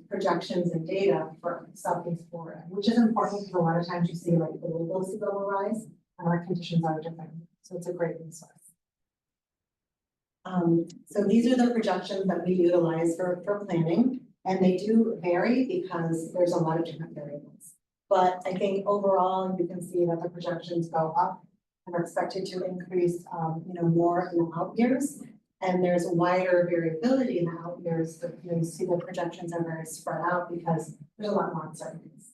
projections and data for Southeast Florida, which is important because a lot of times you see like the local sea level rise and our conditions are different. So it's a great resource. So these are the projections that we utilize for planning, and they do vary because there's a lot of different variables. But I think overall, you can see that the projections go up and are expected to increase, more in the out years. And there's a wider variability in the out years. So, you see the projections are very spread out because there's a lot more uncertainties.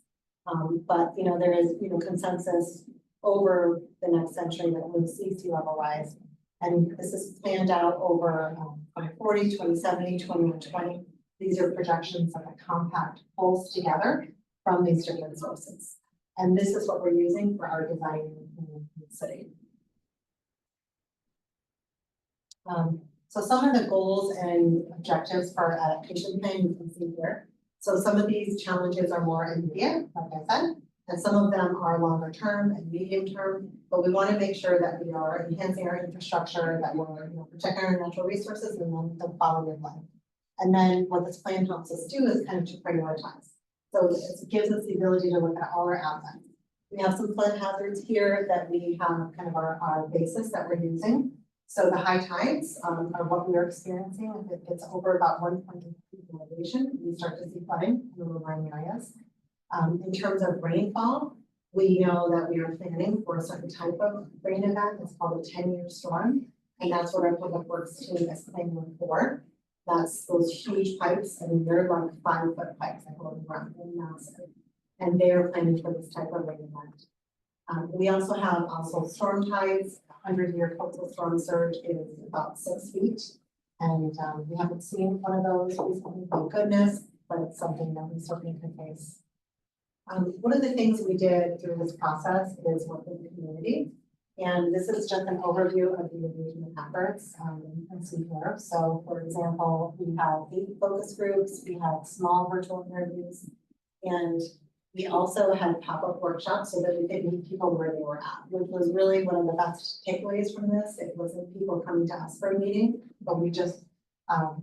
But there is, consensus over the next century that we'll see sea level rise. And this is planned out over 2040, 2070, 2120. These are projections that the compact pulls together from these different sources. And this is what we're using for our design in the city. So some of the goals and objectives for our adaptation plan you can see here. So some of these challenges are more immediate, like I said. And some of them are longer term and medium term, but we want to make sure that we are enhancing our infrastructure, that we're, protecting our natural resources and then the quality of life. And then what this plan helps us do is kind of to prioritize. So it gives us the ability to look at all our assets. We have some flood hazards here that we have kind of our basis that we're using. So the high tides are what we are experiencing. If it gets over about 1.2 feet in elevation, we start to see flooding in the low-lying areas. In terms of rainfall, we know that we are planning for a certain type of rain event. It's called a 10-year storm. And that's what our public works team is planning for. That's those huge pipes, and they're like 5-foot pipes that go around and massive. And they're planning for this type of rain event. We also have storm tides. 100-year coastal storm surge is about 6 feet. And we haven't seen one of those recently, thank goodness, but it's something that we certainly could face. One of the things we did through this process is work with the community. And this is just an overview of the engagement efforts you can see here. So for example, we have 8 focus groups, we had small virtual interviews, and we also had pop-up workshops so that we could meet people where they were at, which was really one of the best takeaways from this. It wasn't people coming to us for a meeting, but we just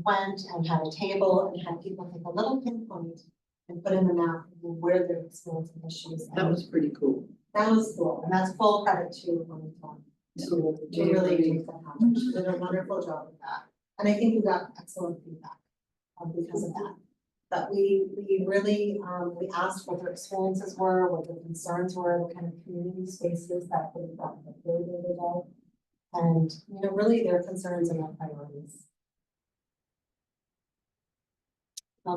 went and had a table and had people take a little pinpoint and put in the map where they're experiencing issues. That was pretty cool. That was cool, and that's full credit to to really make that happen. She did a wonderful job with that, and I think we got excellent feedback because of that. But we really we asked what their experiences were, what their concerns were, what kind of community spaces that they brought to their day-to-day, and really their concerns and their priorities.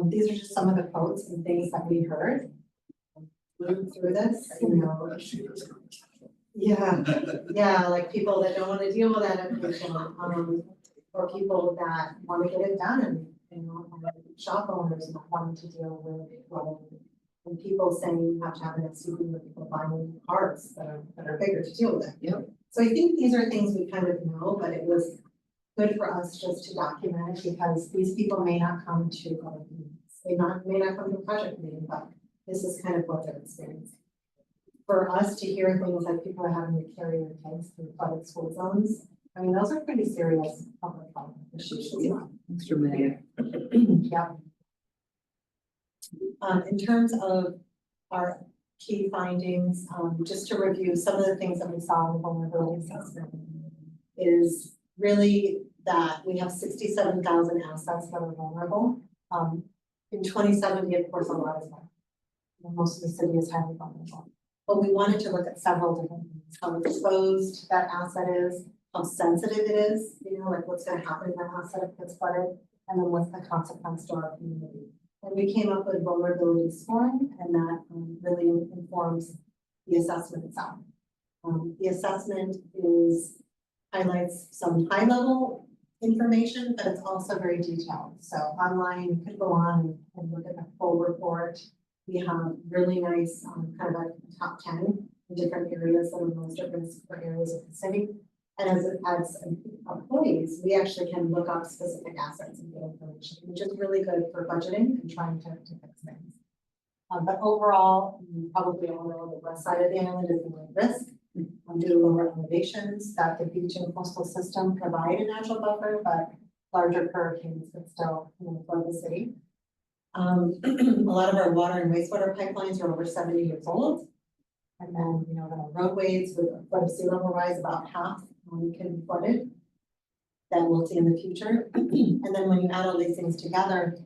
These are just some of the quotes and things that we heard. Move through this, yeah, like people that don't want to deal with that education, or people that want to get it done, and shop owners not wanting to deal with flooding, and people saying you have to have an SUV with people buying cars that are bigger to deal with it. Yep. So I think these are things we kind of know, but it was good for us just to document it because these people may not come to other meetings. They may not come to a project meeting, but this is kind of what they're experiencing. For us to hear things like people are having to carry their kids through flooded school zones, I mean, those are pretty serious public health issues as well. It's dramatic. Yeah. In terms of our key findings, just to review some of the things that we saw in the vulnerability assessment is really that we have 67,000 assets that are vulnerable. In 2070, of course, a lot is more. Most of the city is highly vulnerable. But we wanted to look at several different things, how exposed that asset is, how sensitive it is, like what's going to happen in that asset if it's flooded, and then what's the consequence to our community. And we came up with vulnerability scoring, and that really informs the assessment itself. The assessment highlights some high level information, but it's also very detailed. So online, you could go on and look at the full report. We have really nice kind of a top 10 in different areas that are most at risk for areas of the city. And as employees, we actually can look up specific assets and get information, which is really good for budgeting and trying to fix things. But overall, you probably all know the west side of the island is in risk due to lower elevations that the beach and coastal system provide a natural buffer, but larger hurricanes could still flood the city. A lot of our water and wastewater pipelines are over 70 years old. And then, the roadways with a flood of sea level rise about half can be flooded. That we'll see in the future. And then when you add all these things together,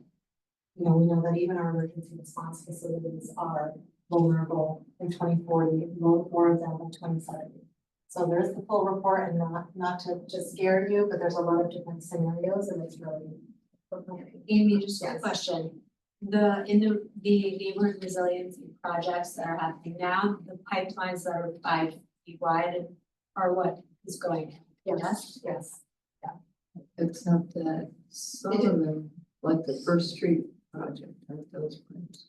we know that even our emergency response facilities are vulnerable in 2040, more of them in 2070. So there's the full report, and not to just scare you, but there's a lot of different scenarios, and it's really for planning. Amy, just a Yes. question. In the neighborhood resiliency projects that are happening now, the pipelines that are 5 feet wide are what is going in? Yes. Except that some of them, like the First Street project, aren't those plans?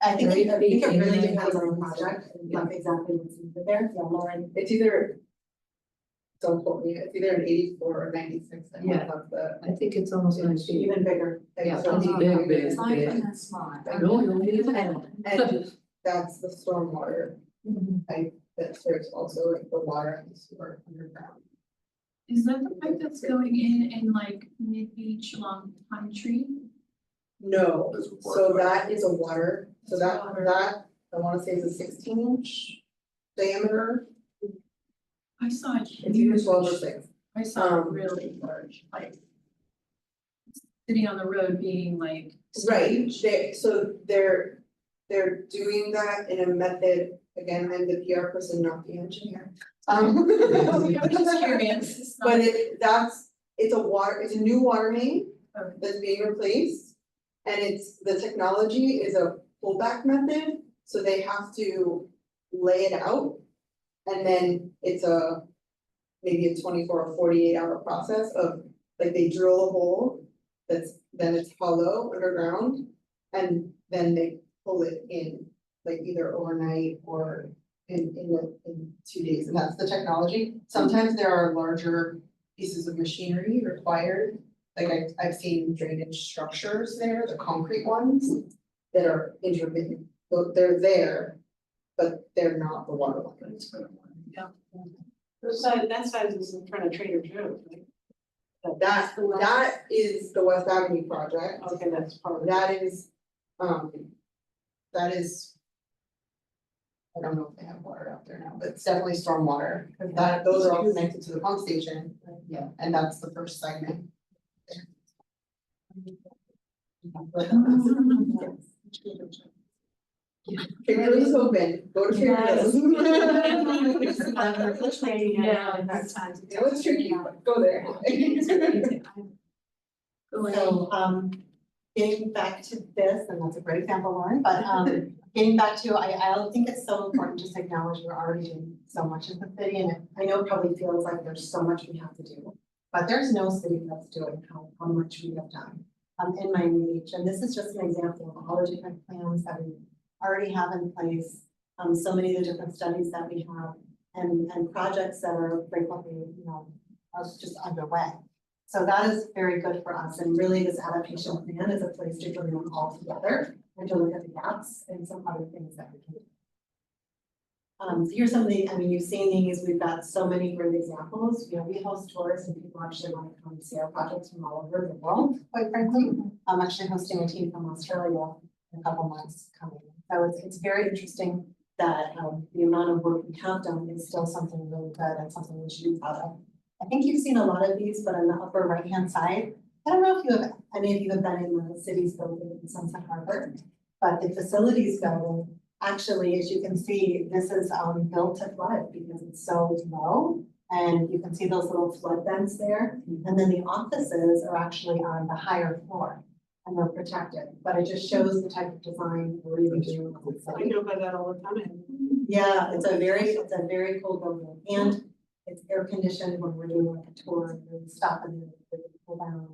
I think it really Very depends on the big. project and like exactly what's needed there. Yeah, Lauren. It's either, don't quote me, it's either an 84 or 96, I Yeah. have the. I think it's almost like Even bigger. Yeah, So it's it's big, big. It's not even that small. No, no, it isn't. And that's the stormwater pipe, that there's also like the water and sewer underground. Is that the pipe that's going in like mid-beach along Pine Tree? No, That's what so water- that is a water, so that, Water. that, I wanna say is a 16-inch diameter, I saw a it's either 12 or 6. I saw a Um, really large pipe. Sitting on the road being like. Right, so they're doing that in a method, again, I'm the PR person, not the engineer. I'm just curious. It's not- But it's a new water main Okay. that's being replaced. And the technology is a pullback method, so they have to lay it out. And then it's maybe a 24 or 48-hour process of, like, they drill a hole then it's hollow underground. And then they pull it in, like either overnight or in 2 days, and that's the technology. Sometimes there are larger pieces of machinery required. Like I've seen drainage structures there, the concrete ones that are intermittent, so they're there, but they're not the water lines. Yeah. That size is in front of Trader Joe's, right? That is the West Avenue project. Okay, that's part of it. That is, I don't know if they have water out there now, but it's definitely stormwater, because those are all connected to the pump station. Yeah, and that's the first segment. Kimberly's open, go to Trader Joe's. Yeah, that's time to. It was tricky, but go there. So, getting back to this, and that's a great example, Lauren, but, getting back to, I think it's so important to just acknowledge we're already doing so much in the city, and I know it probably feels like there's so much we have to do. But there's no city that's doing how much we have done, in Miami Beach, and this is just an example of all the different plans that we already have in place. So many of the different studies that we have, and projects that are frequently, are just underway. So that is very good for us, and really this adaptation plan is a place to bring them all together and to look at the gaps and some other things that we can do. So here's some of the, you've seen these, we've got so many great examples, we host tours and people actually want to come and see our projects from all over the world, quite frankly. I'm actually hosting a team from Australia in a couple months coming. So it's very interesting that the amount of work we have done is still something really good and something we should be proud of. I think you've seen a lot of these, but on the upper right-hand side, I don't know if any of you have been in the city's building in Sunset Harbor, but the facilities building, actually, as you can see, this is built to flood because it's so low. And you can see those little flood vents there. And then the offices are actually on the higher floor and they're protected, but it just shows the type of design we're even doing. I know about that all the time. Yeah, it's a very cool building, and it's air conditioned when we're doing like a tour, and we stop and pull down,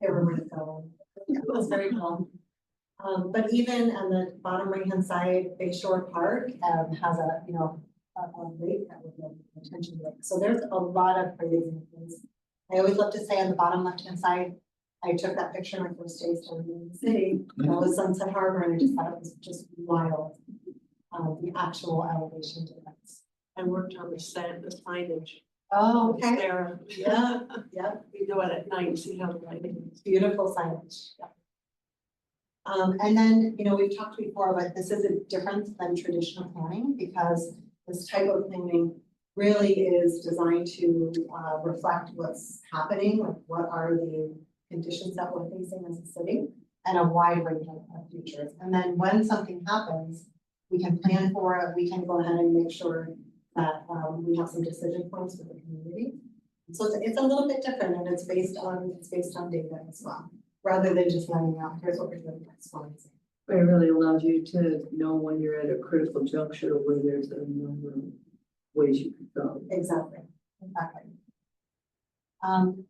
everywhere to go. It's very cool. But even on the bottom right hand side, Bayshore Park has a lake that would get attention to it. So there's a lot of great examples. I always love to say on the bottom left hand side, I took that picture my first day starting in the city. That was Sunset Harbor, and I just thought it was just wild. The actual elevation difference. I worked on the set, the signage. Oh, okay. Sarah. Yeah, yeah, We do it at night and see how the lighting is. beautiful signage. Yeah. And then, we've talked before, but this is a different than traditional planning because this type of planning really is designed to reflect what's happening, like what are the conditions that we're facing as a city and a wide range of futures. And then when something happens, we can plan for it, we can go ahead and make sure that we have some decision points for the community. So it's a little bit different and it's based on data as well, rather than just laying out, here's what we're doing next one. But it really allows you to know when you're at a critical juncture where there's a number of ways you could go. Exactly. And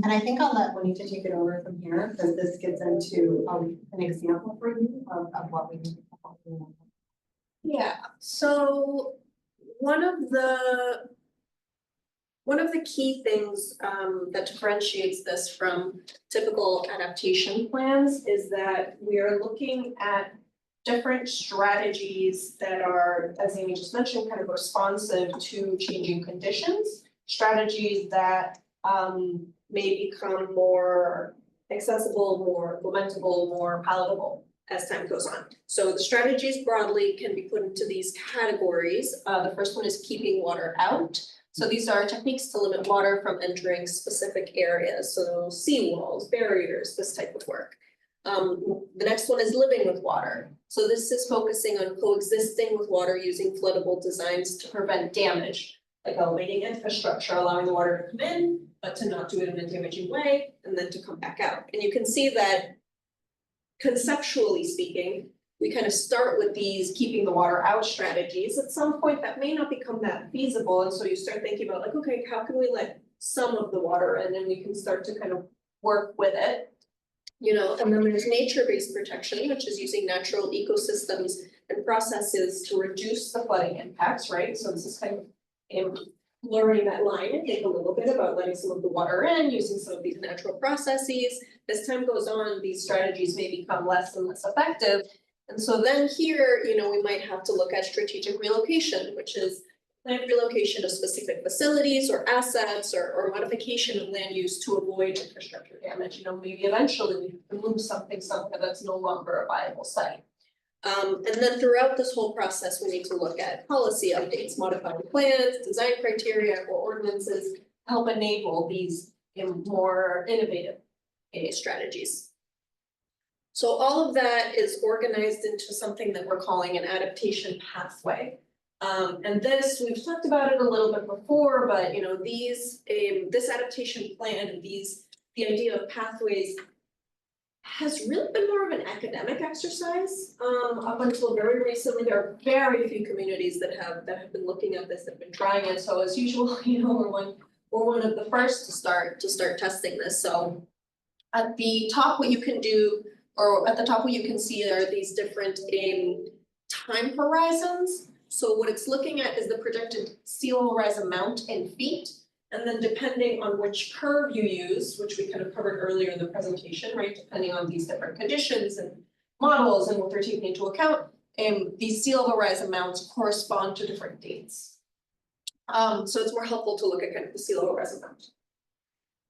I think I'll let Juanita take it over from here, because this gets into an example for you of what we need to help you. Yeah, so one of the key things that differentiates this from typical adaptation plans is that we are looking at different strategies that are, as Amy just mentioned, kind of responsive to changing conditions. Strategies that may become more accessible, more implementable, more palatable as time goes on. So the strategies broadly can be put into these categories. The first one is keeping water out. So these are techniques to limit water from entering specific areas, so seawalls, barriers, this type of work. The next one is living with water. So this is focusing on coexisting with water using floodable designs to prevent damage, like elevating infrastructure, allowing the water to come in, but to not do it in a damaging way, and then to come back out. And you can see that conceptually speaking, we kind of start with these keeping the water out strategies. At some point that may not become that feasible, and so you start thinking about like, okay, how can we let some of the water in, and we can start to kind of work with it. You know, and then there's nature-based protection, which is using natural ecosystems and processes to reduce the flooding impacts, right? So this is kind of blurring that line and think a little bit about letting some of the water in, using some of these natural processes. As time goes on, these strategies may become less and less effective. And so then here, you know, we might have to look at strategic relocation, which is planned relocation of specific facilities or assets or modification of land use to avoid infrastructure damage. You know, maybe eventually we can move something somewhere that's no longer a viable site. And then throughout this whole process, we need to look at policy updates, modifying plans, design criteria or ordinances, to help enable these more innovative strategies. So all of that is organized into something that we're calling an adaptation pathway. And this, we've talked about it a little bit before, but you know, these, this adaptation plan, the idea of pathways has really been more of an academic exercise. Up until very recently, there are very few communities that have been looking at this, that have been trying it. So as usual, you know, we're one of the first to start testing this. So at the top, what you can do, or at the top, what you can see are these different time horizons. So what it's looking at is the projected sea level rise amount in feet. And then depending on which curve you use, which we kind of covered earlier in the presentation, right? Depending on these different conditions and models and what they're taking into account, these sea level rise amounts correspond to different dates. So it's more helpful to look at kind of the sea level rise amount.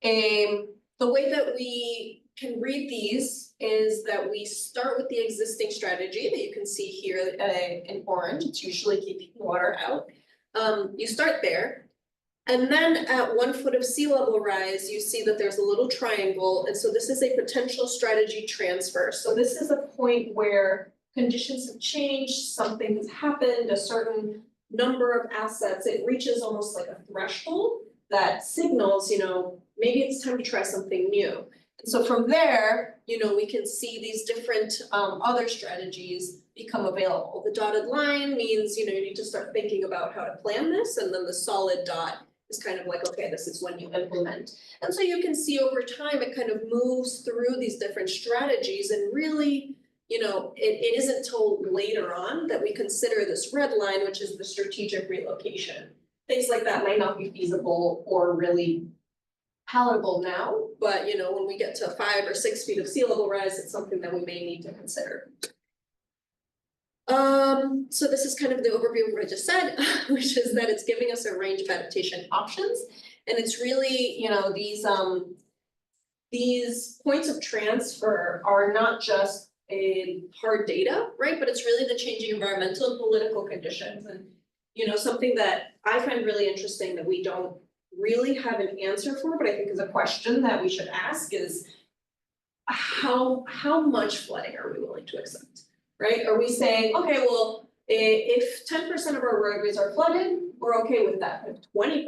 The way that we can read these is that we start with the existing strategy that you can see here in orange. It's usually keeping water out. You start there. And then at 1 foot of sea level rise, you see that there's a little triangle. And so this is a potential strategy transfer. So this is a point where conditions have changed, something has happened, a certain number of assets, it reaches almost like a threshold that signals, you know, maybe it's time to try something new. And so from there, you know, we can see these different other strategies become available. The dotted line means, you know, you need to start thinking about how to plan this, and then the solid dot is kind of like, okay, this is when you implement. And so you can see over time, it kind of moves through these different strategies, and really, you know, it isn't till later on that we consider this red line, which is the strategic relocation. Things like that might not be feasible or really palatable now, but you know, when we get to 5 or 6 feet of sea level rise, it's something that we may need to consider. So this is kind of the overview of what I just said, which is that it's giving us a range of adaptation options. And it's really, you know, these points of transfer are not just a hard data, right? But it's really the changing environmental and political conditions. And, you know, something that I find really interesting that we don't really have an answer for, but I think is a question that we should ask is how much flooding are we willing to accept? Right? Are we saying, okay, well, if 10% of our roadways are flooded, we're okay with that. If 20%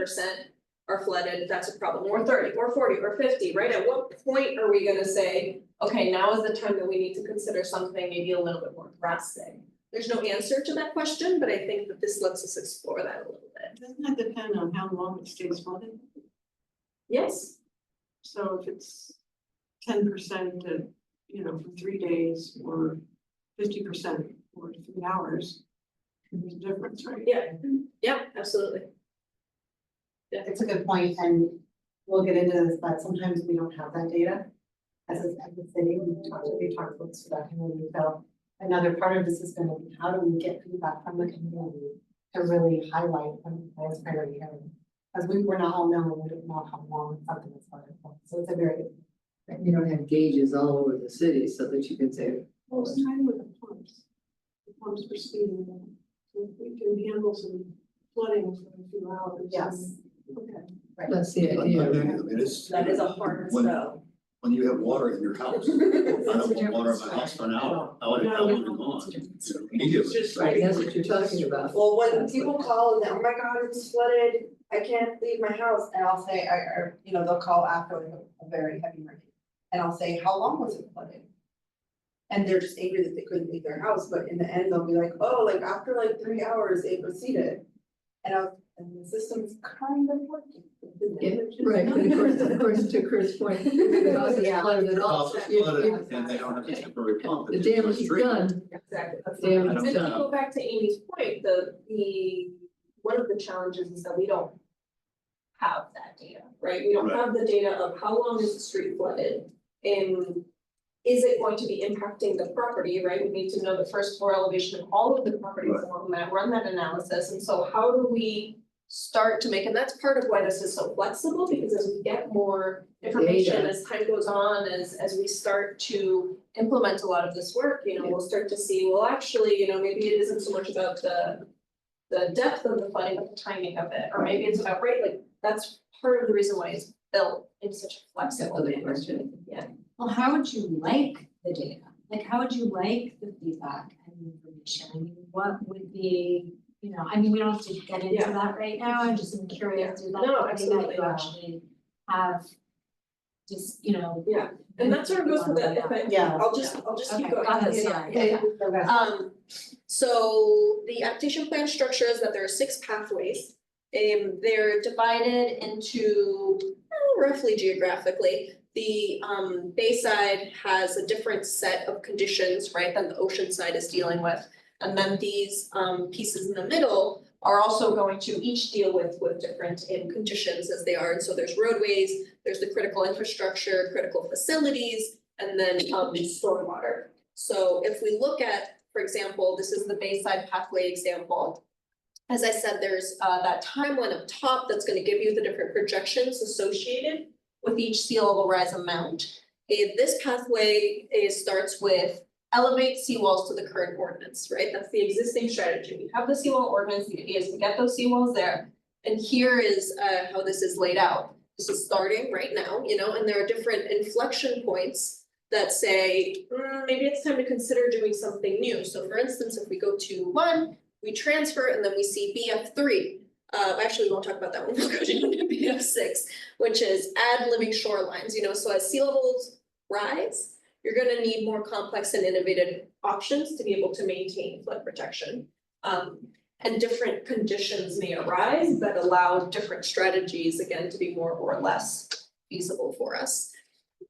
are flooded, that's a problem, or 30, or 40, or 50, right? At what point are we gonna say, okay, now is the time that we need to consider something maybe a little bit more drastic? There's no answer to that question, but I think that this lets us explore that a little bit. Doesn't that depend on how long it stays flooded? Yes, So if it's 10% to, you know, for 3 days or 50% for 3 hours, there's a difference, right? yeah, absolutely. It's a good point, and we'll get into this, but sometimes we don't have that data. As a city, we talked to folks about, and we felt another part of this is gonna be, how do we get feedback from the community to really highlight as priority area? Because we're not all knowing, we don't know how long something is going for, so it's a very. You don't have gauges all over the city so that you can say, Well, it's time with the pumps. The pumps for speeding, so if we can handle some flooding for a few hours. Yes. Okay. that's the I idea, mean, right? it's, That is a hard When- spell. when you have water in your house, I don't want water in my house for an hour, I want it gone, immediately. It's just Right, like- that's what you're talking about. Well, when That's people what- call and they're, oh my God, it's flooded, I can't leave my house, And I'll say, or, you know, they'll call after like a very heavy rain. And I'll say, how long was it flooded? And they're just angry that they couldn't leave their house, but in the end, they'll be like, oh, like after like 3 hours, it receded. And the system's kind of working. Yeah, right, and of course, to Chris' point, the house is flooded at all. House is If- flooded, if and they don't have a temporary pump. The it's just damage is straight. done, exactly, that's damage I is don't And to done. go back to Amy's point, one of the challenges is that we don't have that data, right? We don't Right. have the data of how long is the street flooded? And is it going to be impacting the property, right? We need to know the first floor elevation of all of the properties Right. along that, run that analysis, and so how do we start to make, and that's part of why this is so flexible, because as we get more information, Data. as time goes on, as we start to implement a lot of this work, you know, we'll start to see, well, actually, you know, maybe it isn't so much about the depth of the flooding, but the timing of it, or maybe it's about rate, like, that's part of the reason why it's built in such a flexible Another manner. question. Yeah. Well, how would you like the data? Like, how would you like the feedback and the information? I mean, what would be, you know, I mean, we don't have to get into Yeah. that right now, I'm just curious, is that No, something that absolutely. you actually have? Just, you know. Yeah, and that sort of goes with that, if I, Yeah. I'll just keep Okay, going. go ahead, Yeah, sorry. yeah, yeah. Okay. So the adaptation plan structure is that there are 6 pathways. They're divided into roughly geographically. The Bayside has a different set of conditions, right, than the ocean side is dealing with. And then these pieces in the middle are also going to each deal with different conditions as they are. And so there's roadways, there's the critical infrastructure, critical facilities, and then stormwater. So if we look at, for example, this is the Bayside pathway example. As I said, there's that timeline up top that's gonna give you the different projections associated with each sea level rise amount. This pathway starts with elevate seawalls to the current ordinance, right? That's the existing strategy. We have the seawall ordinance, the idea is to get those seawalls there. And here is how this is laid out. This is starting right now, you know, and there are different inflection points that say, maybe it's time to consider doing something new. So for instance, if we go to 1, we transfer and then we see BF3. Actually, we won't talk about that one, we'll go down to BF6, which is add living shorelines, you know, so as sea levels rise, you're gonna need more complex and innovative options to be able to maintain flood protection. And different conditions may arise that allow different strategies, again, to be more or less feasible for us.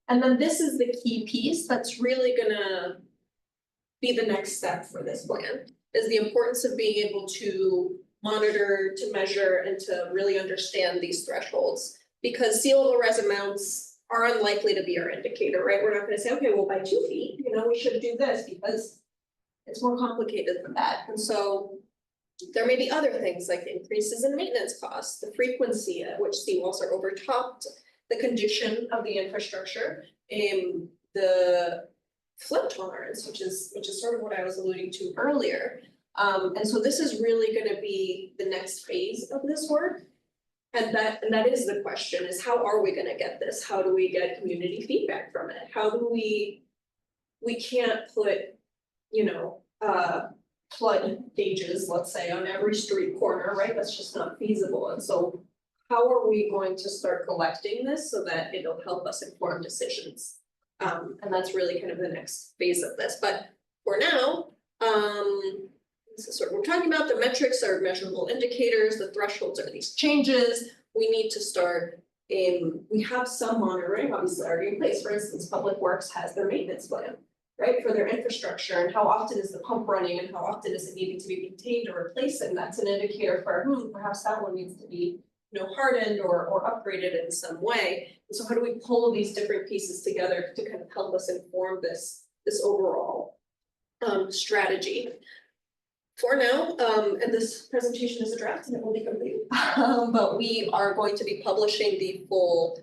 And then this is the key piece that's really gonna be the next step for this plan, is the importance of being able to monitor, to measure, and to really understand these thresholds. Because sea level rise amounts are unlikely to be our indicator, right? We're not gonna say, okay, well, by 2 feet, you know, we should do this, because it's more complicated than that. And so there may be other things like increases in maintenance costs, the frequency at which seawalls are overtopped, the condition of the infrastructure, the flood tolerance, which is sort of what I was alluding to earlier. And so this is really gonna be the next phase of this work. And that is the question, is how are we gonna get this? How do we get community feedback from it? How do we can't put, you know, flood gauges, let's say, on every street corner, right? That's just not feasible. And so how are we going to start collecting this so that it'll help us inform decisions? And that's really kind of the next phase of this. But for now, this is sort of what we're talking about. The metrics are measurable indicators, the thresholds are these changes. We need to start we have some monitoring obviously already in place. For instance, Public Works has their maintenance plan, right, for their infrastructure, and how often is the pump running and how often is it needing to be maintained or replaced, and that's an indicator for perhaps that one needs to be, you know, hardened or upgraded in some way. And so how do we pull these different pieces together to kind of help us inform this overall strategy. For now, and this presentation is a draft and it will be complete, but we are going to be publishing the full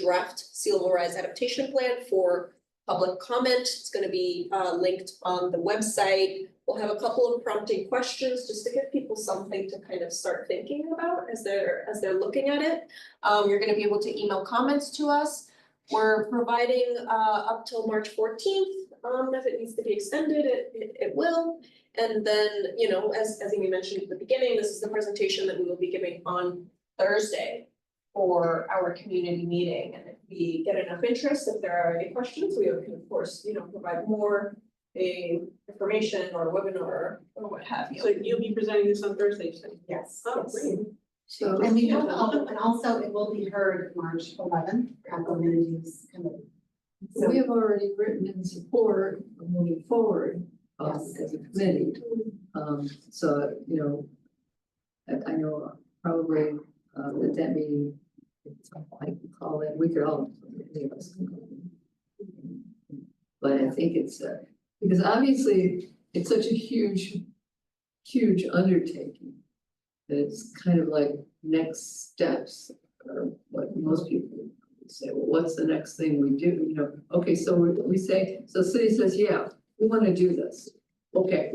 draft sea level rise adaptation plan for public comment. It's gonna be linked on the website. We'll have a couple of prompting questions just to give people something to kind of start thinking about as they're looking at it. You're gonna be able to email comments to us. We're providing up till March 14th. If it needs to be extended, it will. And then, you know, as Amy mentioned at the beginning, this is the presentation that we will be giving on Thursday for our community meeting. And if we get enough interest, if there are any questions, we can of course, you know, provide more information or webinar or what have you. So you'll be presenting this on Thursday, you said? Yes. Oh, yes. great. So, And we don't, and also it will be heard March 11th at the land use committee. So we have already written in support of moving forward, Yes. as a committee. So, you know, I know probably, that meeting, I can call it, we could all, any of us can call it. But I think it's, because obviously it's such a huge undertaking. That it's kind of like next steps, or what most people would say, well, what's the next thing we do, you know? Okay, so we say, so the city says, yeah, we wanna do this, okay,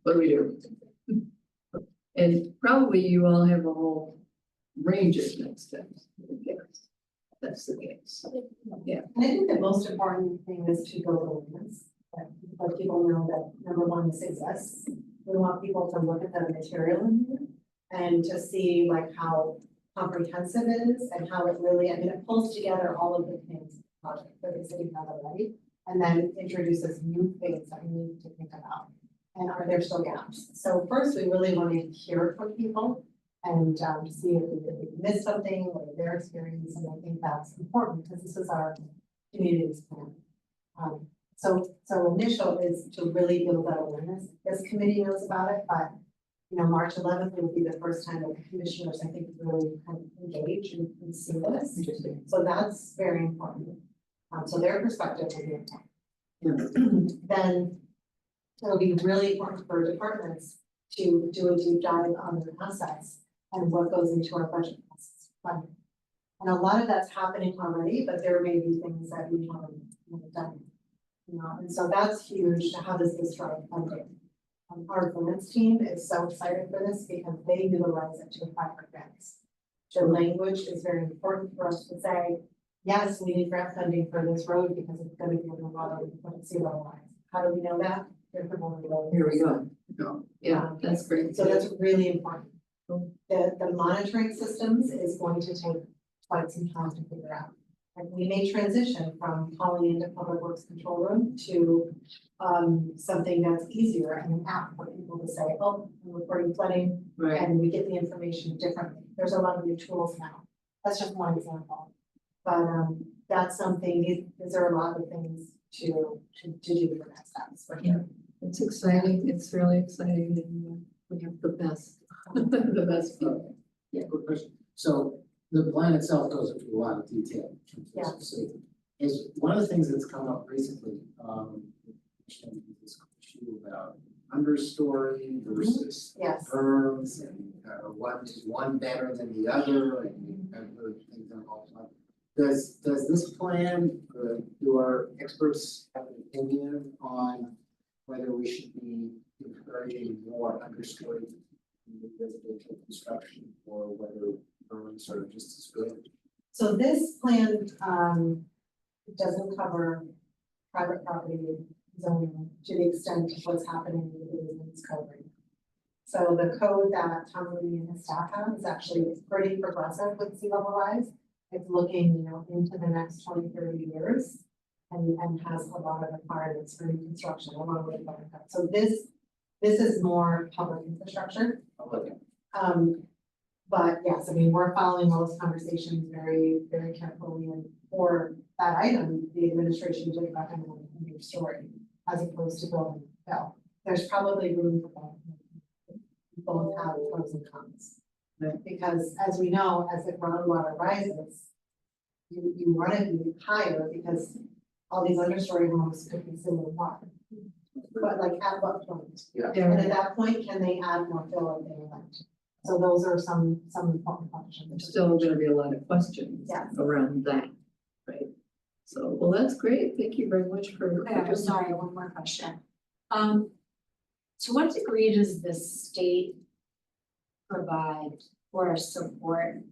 what do we do? And probably you all have a whole range of next steps, I guess. That's the case, yeah. And I think the most important thing is to build awareness, that let people know that number one, this exists. We want people to look at the material in here and to see like how comprehensive it is and how it really, I mean, it pulls together all of the things in the project that the city has already. And then introduces new things that we need to think about. And are there still gaps? So first, we really want to hear from people and see if we missed something or their experience. And I think that's important because this is our community's plan. So initial is to really build that awareness. This committee knows about it, but you know, March 11th will be the first time that the commissioners, I think, really kind of engage and see this. Interesting. So that's very important. So their perspective will be important. Then it'll be really important for departments to do a deep dive on their assets and what goes into our budget process. And a lot of that's happening already, but there may be things that we haven't done. You know, and so that's huge. How does this drive funding? Our grants team is so excited for this because they utilize it to apply for grants. The language is very important for us to say, yes, we need grant funding for this road because it's gonna be in the water, we sea level rise. How do we know that? Here Here we go. Yeah, that's great. So that's really important. The monitoring systems is going to take quite some time to figure out. And we may transition from calling into Public Works Control Room to something that's easier and an app for people to say, oh, I'm reporting flooding, Right, and we get the information differently. There's a lot of new tools now. That's just one example. But that's something, these are a lot of things to do for next steps for here. it's exciting, it's really exciting, and we have the best, the best people. Yeah, good question. So the plan itself goes into a lot of detail. In terms of Yeah. specific. Is one of the things that's come up recently, this issue about understory versus Yes. berms and one better than the other and I've heard things on all the time. Does this plan, do our experts have an opinion on whether we should be encouraging more understory in the residential construction or whether berms are just as good? So this plan doesn't cover private property zoning to the extent of what's happening with the resilience code right now. So the code that Tom Lee and his staff have is actually pretty progressive with sea level rise. It's looking, you know, into the next 20, 30 years and has a lot of requirements for new construction along with that. So this is more public infrastructure. Okay. But yes, I mean, we're following all those conversations very, very carefully, and for that item, the administration did recommend a new story as opposed to building a hill. There's probably room for that. Both have pros and cons. Right. Because as we know, as the groundwater rises, you want it to be higher because all these understory homes could consume water. like at what point? Yeah. And at that point, can they add more fill if they elect? So those are some important questions. There's still gonna be a lot of questions Yeah. around that, right? So, well, that's great. Thank you very much for. Okay, I'm sorry, one more question. To what degree does the state provide or support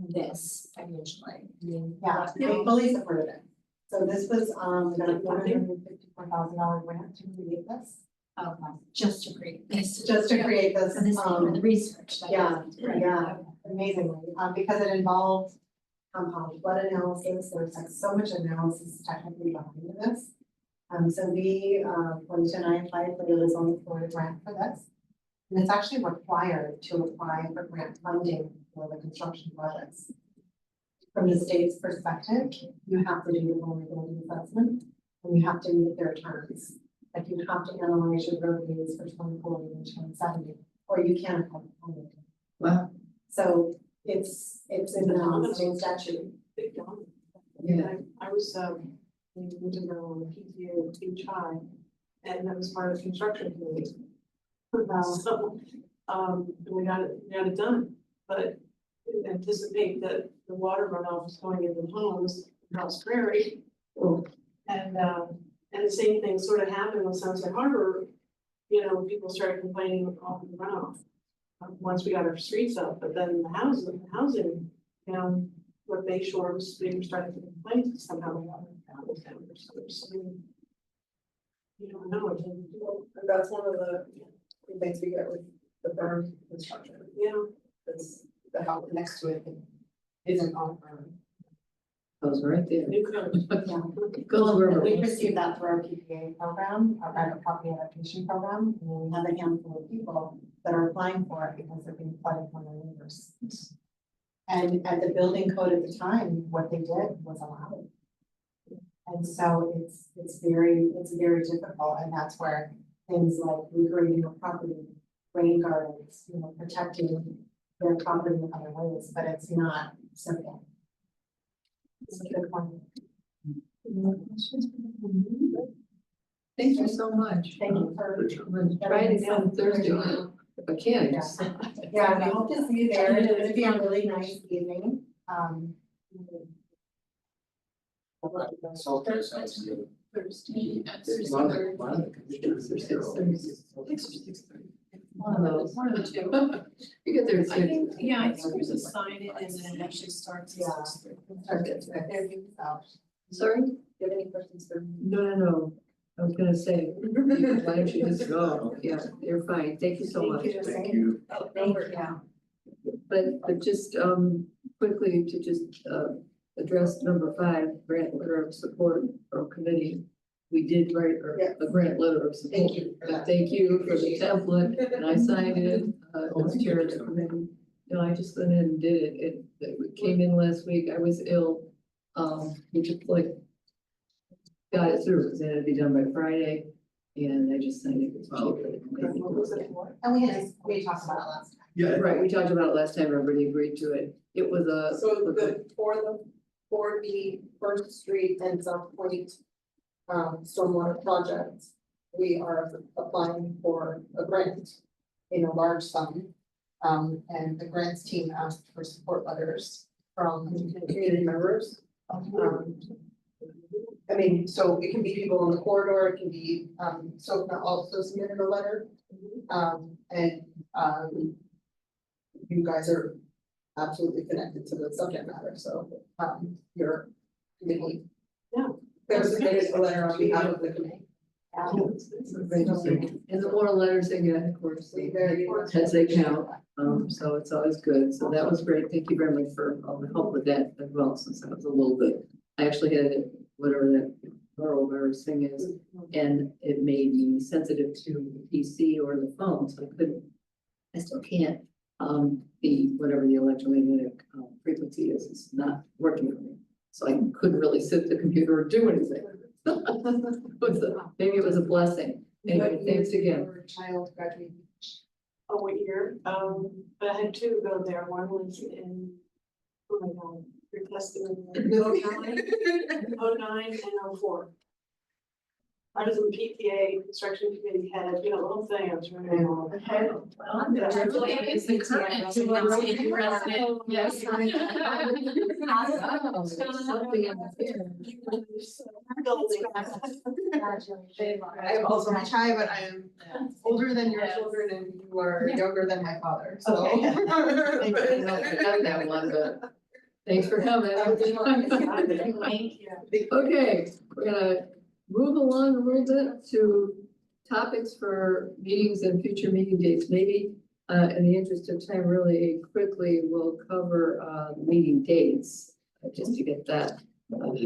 this financially? I mean, Yeah, they fully supported it. So this was, the $154,000 grant to create this, okay, just to create this. just to create this, For this, for the research. that yeah, goes into it. yeah. Amazingly, because it involved compound flood analysis, there's like so much analysis technically behind this. So we, Felicia and I applied for the Resiliency grant for this. And it's actually required to apply for grant funding for the construction projects. From the state's perspective, you have to do the vulnerability assessment, and you have to meet their terms. Like you have to analyze your road needs for 2040 and 2070, or you can't apply for funding. Wow. So it's in the state statute. Big dominant. Yeah. I was, in Winterville on the PTA at Beach High, and that was part of the construction committee. So, we got it done, but didn't anticipate that the water runoff was going into homes in House Prairie. Oh. And the same thing sort of happened with Sunset Harbor, you know, people started complaining of the runoff. Once we got our streets up, but then the housing, what Bay Shore was, they were starting to complain somehow the water was down. So, you don't know. And that's one of the things we get with the burn construction, Yeah. is the house next to it isn't on burn. Goes right there. New code. Goes wherever. We received that through our PPA program, our private property adaptation program, and we have a handful of people that are applying for it because they're being flooded from their neighbors. And at the building code at the time, what they did was allow it. And so it's very difficult, and that's where things like regrading your property, rain gardens, protecting their property in other ways, but it's not simple. It's a good point. Thank you so much. Thank you for. I'm gonna try to come Thursday if I can. Yeah, we hope to see you there. It's gonna be a really nice evening. So, sounds good. Thursday. One of the commissioners are here. One of the two. You get there at I six. think, yeah, I think there's a sign in and then it actually starts. Yeah. Sorry? Do you have any questions for me? No. I was gonna say, why don't you just go? Yeah, you're fine. Thank you so much. Thank you. Oh, Thank you. But just quickly to just address number 5, grant letter of support or committee. We did write a grant letter of support. Thank you for that. Thank you for the template, and I signed it, as chair of the committee. I just went in and did it. It came in last week. I was ill. We just got it through, because it had to be done by Friday, and I just signed it. What was it for? And we talked about it last time. Yeah. Right, we talked about it last time, everybody agreed to it. It was a. So for the First Street and South Point stormwater project, we are applying for a grant in a large sum. And the grants team asked for support letters from community members. I mean, so it can be people in the corridor, it can be, SOFA also submitted a letter. You guys are absolutely connected to the subject matter, so, you're committee. Yeah. They're submitted a letter on behalf of the committee. And the more letters they get, of course, the heads they count, so it's always good, so that was great, thank you very much for all the help with that as well, since I was a little bit. I actually had whatever that norovirus thing is, and it made me sensitive to the PC or the phone, so I still can't, whatever the electromagnetic frequency is not working for me. So I couldn't really sit at the computer or do anything. Maybe it was a blessing. Anyway, thanks again. Your child graduating. Oh, what year? I had 2 go there. One was in, oh my God, you're testing me. 09 and 04. I was in PTA, construction committee head, you know, little thing, I was running all the head. It's the current president, yes. I am also shy, but I am older than your children and you are younger than my father, so. I don't have that one, but thanks for coming. Thank you. Okay, we're gonna move along a little bit to topics for meetings and future meeting dates. Maybe, in the interest of time, really quickly, we'll cover, meeting dates, just to get that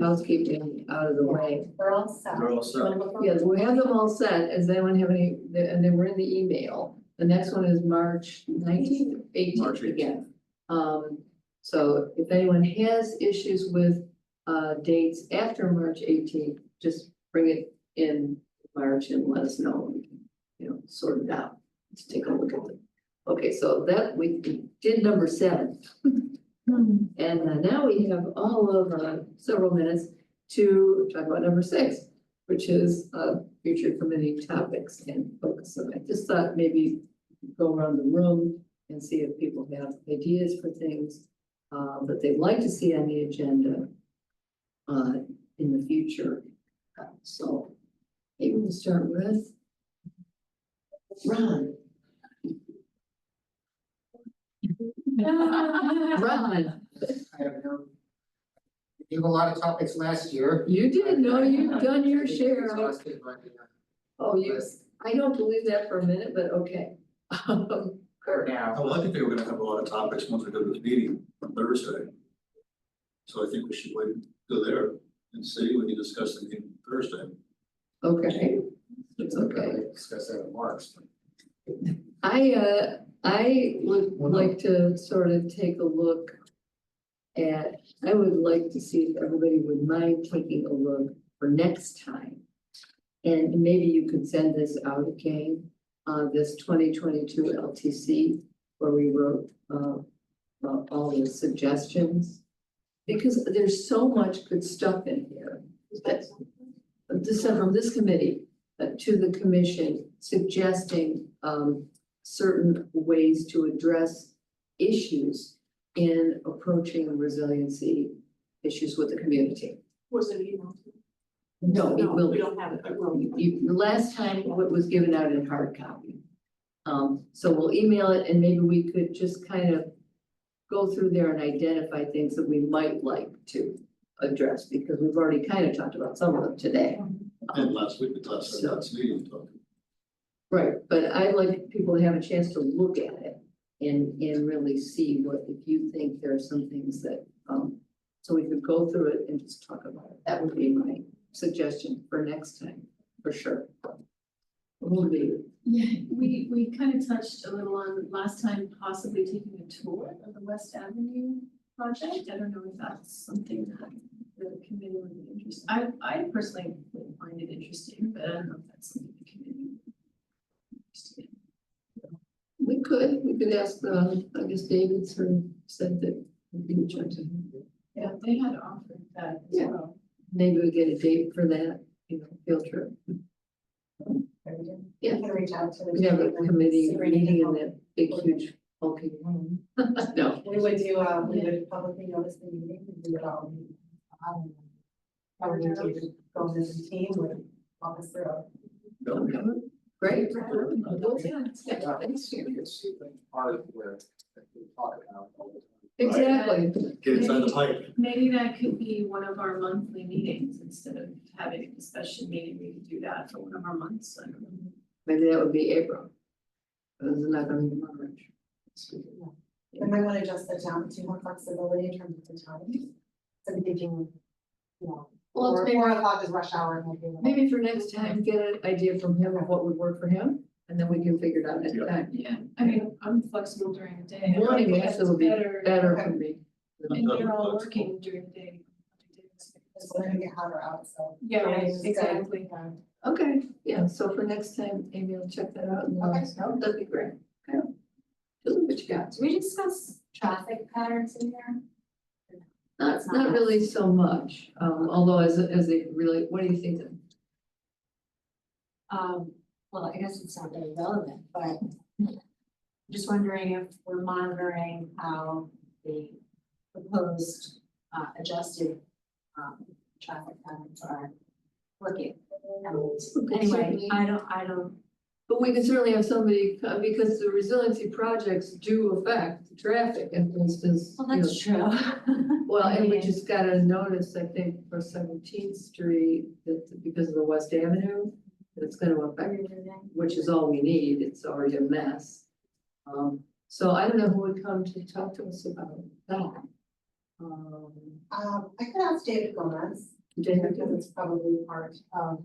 housekeeping out of the way. We're all set. We're all set. Yes, we have them all set. Does anyone have any, and they were in the email. The next one is March 19th, 18th March 18th. again. So if anyone has issues with, dates after March 18th, just bring it in March and let us know. We can, you know, sort it out. Let's take a look at it. Okay, so that we did number 7. And now we have all of several minutes to talk about number 6, which is future committee topics and focus. So I just thought maybe go around the room and see if people have ideas for things that they'd like to see on the agenda in the future. So maybe we'll start with Ron. Ron, I have no. We gave a lot of topics last year. you did know you've done your share. Exhausted by the Oh, you, list I don't believe that for a minute, but okay. for now. Well, I think they were gonna have a lot of topics once we go to this meeting on Thursday. So I think we should wait, go there and see, we can discuss the meeting Thursday. Okay, it's okay. Discuss that in March. I would like to sort of take a look at, I would like to see if everybody would mind taking a look for next time. And maybe you could send this out again, this 2022 LTC, where we wrote, all the suggestions. Because there's so much good stuff in here. This from this committee to the commission suggesting certain ways to address issues in approaching resiliency issues with the community. Was it email? No, it will We be. don't have it, but we'll. The last time it was given out in hard copy. So we'll email it and maybe we could just kind of go through there and identify things that we might like to address, because we've already kind of talked about some of them today. And last week, last meeting, we talked. Right, but I'd like people to have a chance to look at it and really see what, if you think there are some things that, so we could go through it and just talk about it. That would be my suggestion for next time, for sure. Will be, Yeah, we kind of touched a little on last time, possibly taking a tour of the West Avenue project. I don't know if that's something that the committee would be interested. I personally would find it interesting, but I don't know if that's something the committee would be interested in. we could ask, I guess David sort of said that we can check to him. Yeah, they had offered that as Yeah. well. Maybe we get a date for that, you know, field trip. You can reach out to the. We have a team and committee see where you meeting can in that big, huge, bulky room. No, help. We would do, we would publicly notice the meeting, and do it all. Probably to go to the team would walk us through. okay, great. Yeah, it's part of where we talk about all the time. Exactly. Get inside the pipe. Maybe that could be one of our monthly meetings instead of having a discussion meeting. We could do that for one of our months. I don't know. Maybe that would be April. Because it's not gonna be March. We might want to adjust the time to more flexibility in terms of the time. So I'm thinking, you know, Well, four maybe, o'clock is rush hour. maybe for next time, get an idea from him of what would work for him, and then we can figure it out next time. Yeah, I mean, I'm flexible during the day. Morning I think actually would be better. better for me. And they're all working during the day. It's going to get hotter out, so. Yeah, right, It's good. exactly. Okay, yeah, so for next time, Amy will check that out and let us know. That'd be great. Okay. Tell me what you got. Did we discuss traffic patterns in there? Not really so much, although as they really, what do you think? Well, I guess it's not very relevant, but just wondering if we're monitoring how the proposed, adjusted, traffic patterns are working. And anyway, I don't, But we can certainly have somebody, because the resiliency projects do affect traffic, and for instance. well, you know, that's true. Well, and we mean- just got a notice, I think, for 17th Street, that because of the West Avenue, that it's gonna affect, which is all we need, it's already a mess. So I don't know who would come to talk to us about that. I could ask David Gomez, David, because it's probably part of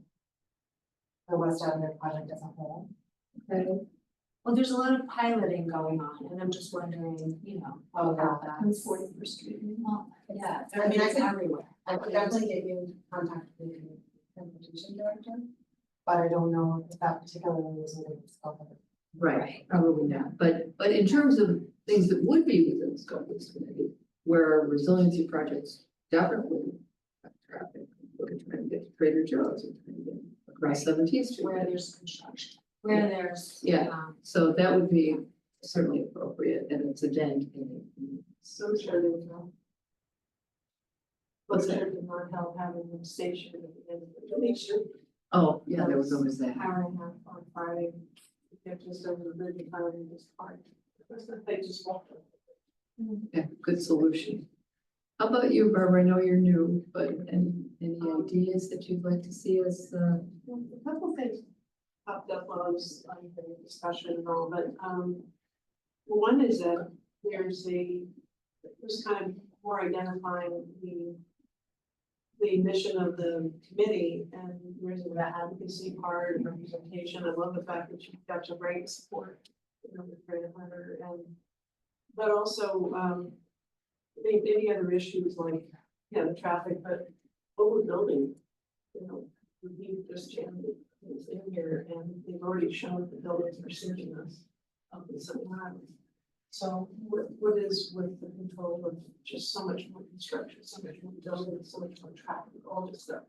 the West Avenue project as a whole. okay, Well, there's a lot of piloting going on, and I'm just wondering, about that. On 41st Street. Well, yeah, I mean, I it's could- everywhere. I could definitely get you in contact with the transportation director, but I don't know if that particularly is within the scope of it. right, probably not, but in terms of things that would be within the scope of this committee, where resiliency projects definitely affect traffic. Look at trying to get to Trader Joe's and trying to get across 17th Street. Where there's construction, where there's. Yeah. So that would be certainly appropriate, and it's a dent in it. So sure they will. But there did not help having the station at the end of the station. Oh, yeah, there was always that. Hour and a half on Friday. They just over the bridge and finally just parked. They just walked. Yeah, good solution. How about you, Barbara? I know you're new, but any ideas that you'd like to see us, A couple things popped up while I was on the discussion and all, but, one is that there's kind of more identifying the mission of the committee, and there's an advocacy part, representation. I love the fact that you've got your great support, with Greater Hunter, but also, maybe other issues like, the traffic, but overbuilding, we just jammed it in here, and they've already shown that the buildings are sinking us up in some island. So what is with the control of just so much more construction, so much more building, so much more traffic, all this stuff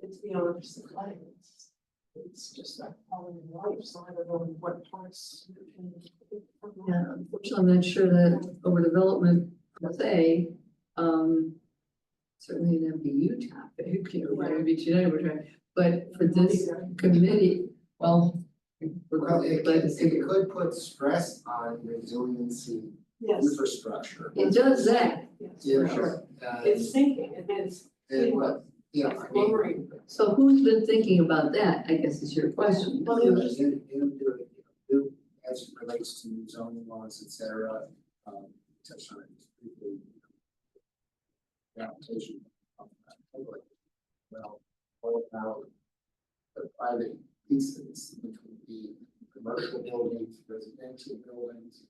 it's beyond just the flooding. It's just like all in life, so I don't know what parts. yeah, unfortunately, I'm not sure that overdevelopment per se, certainly an MBU topic, maybe today we're trying, but for this committee, well. Well, it but could put stress on resiliency Yes, infrastructure. it does that. yes, You for know, sure. and- It's sinking, it's what, it's I mean, lowering. So who's been thinking about that, I guess is your question. Well, you as it relates to zoning laws, et cetera, touch on it briefly. The application of that public, well, all about the private pieces, which would be commercial buildings, residential buildings,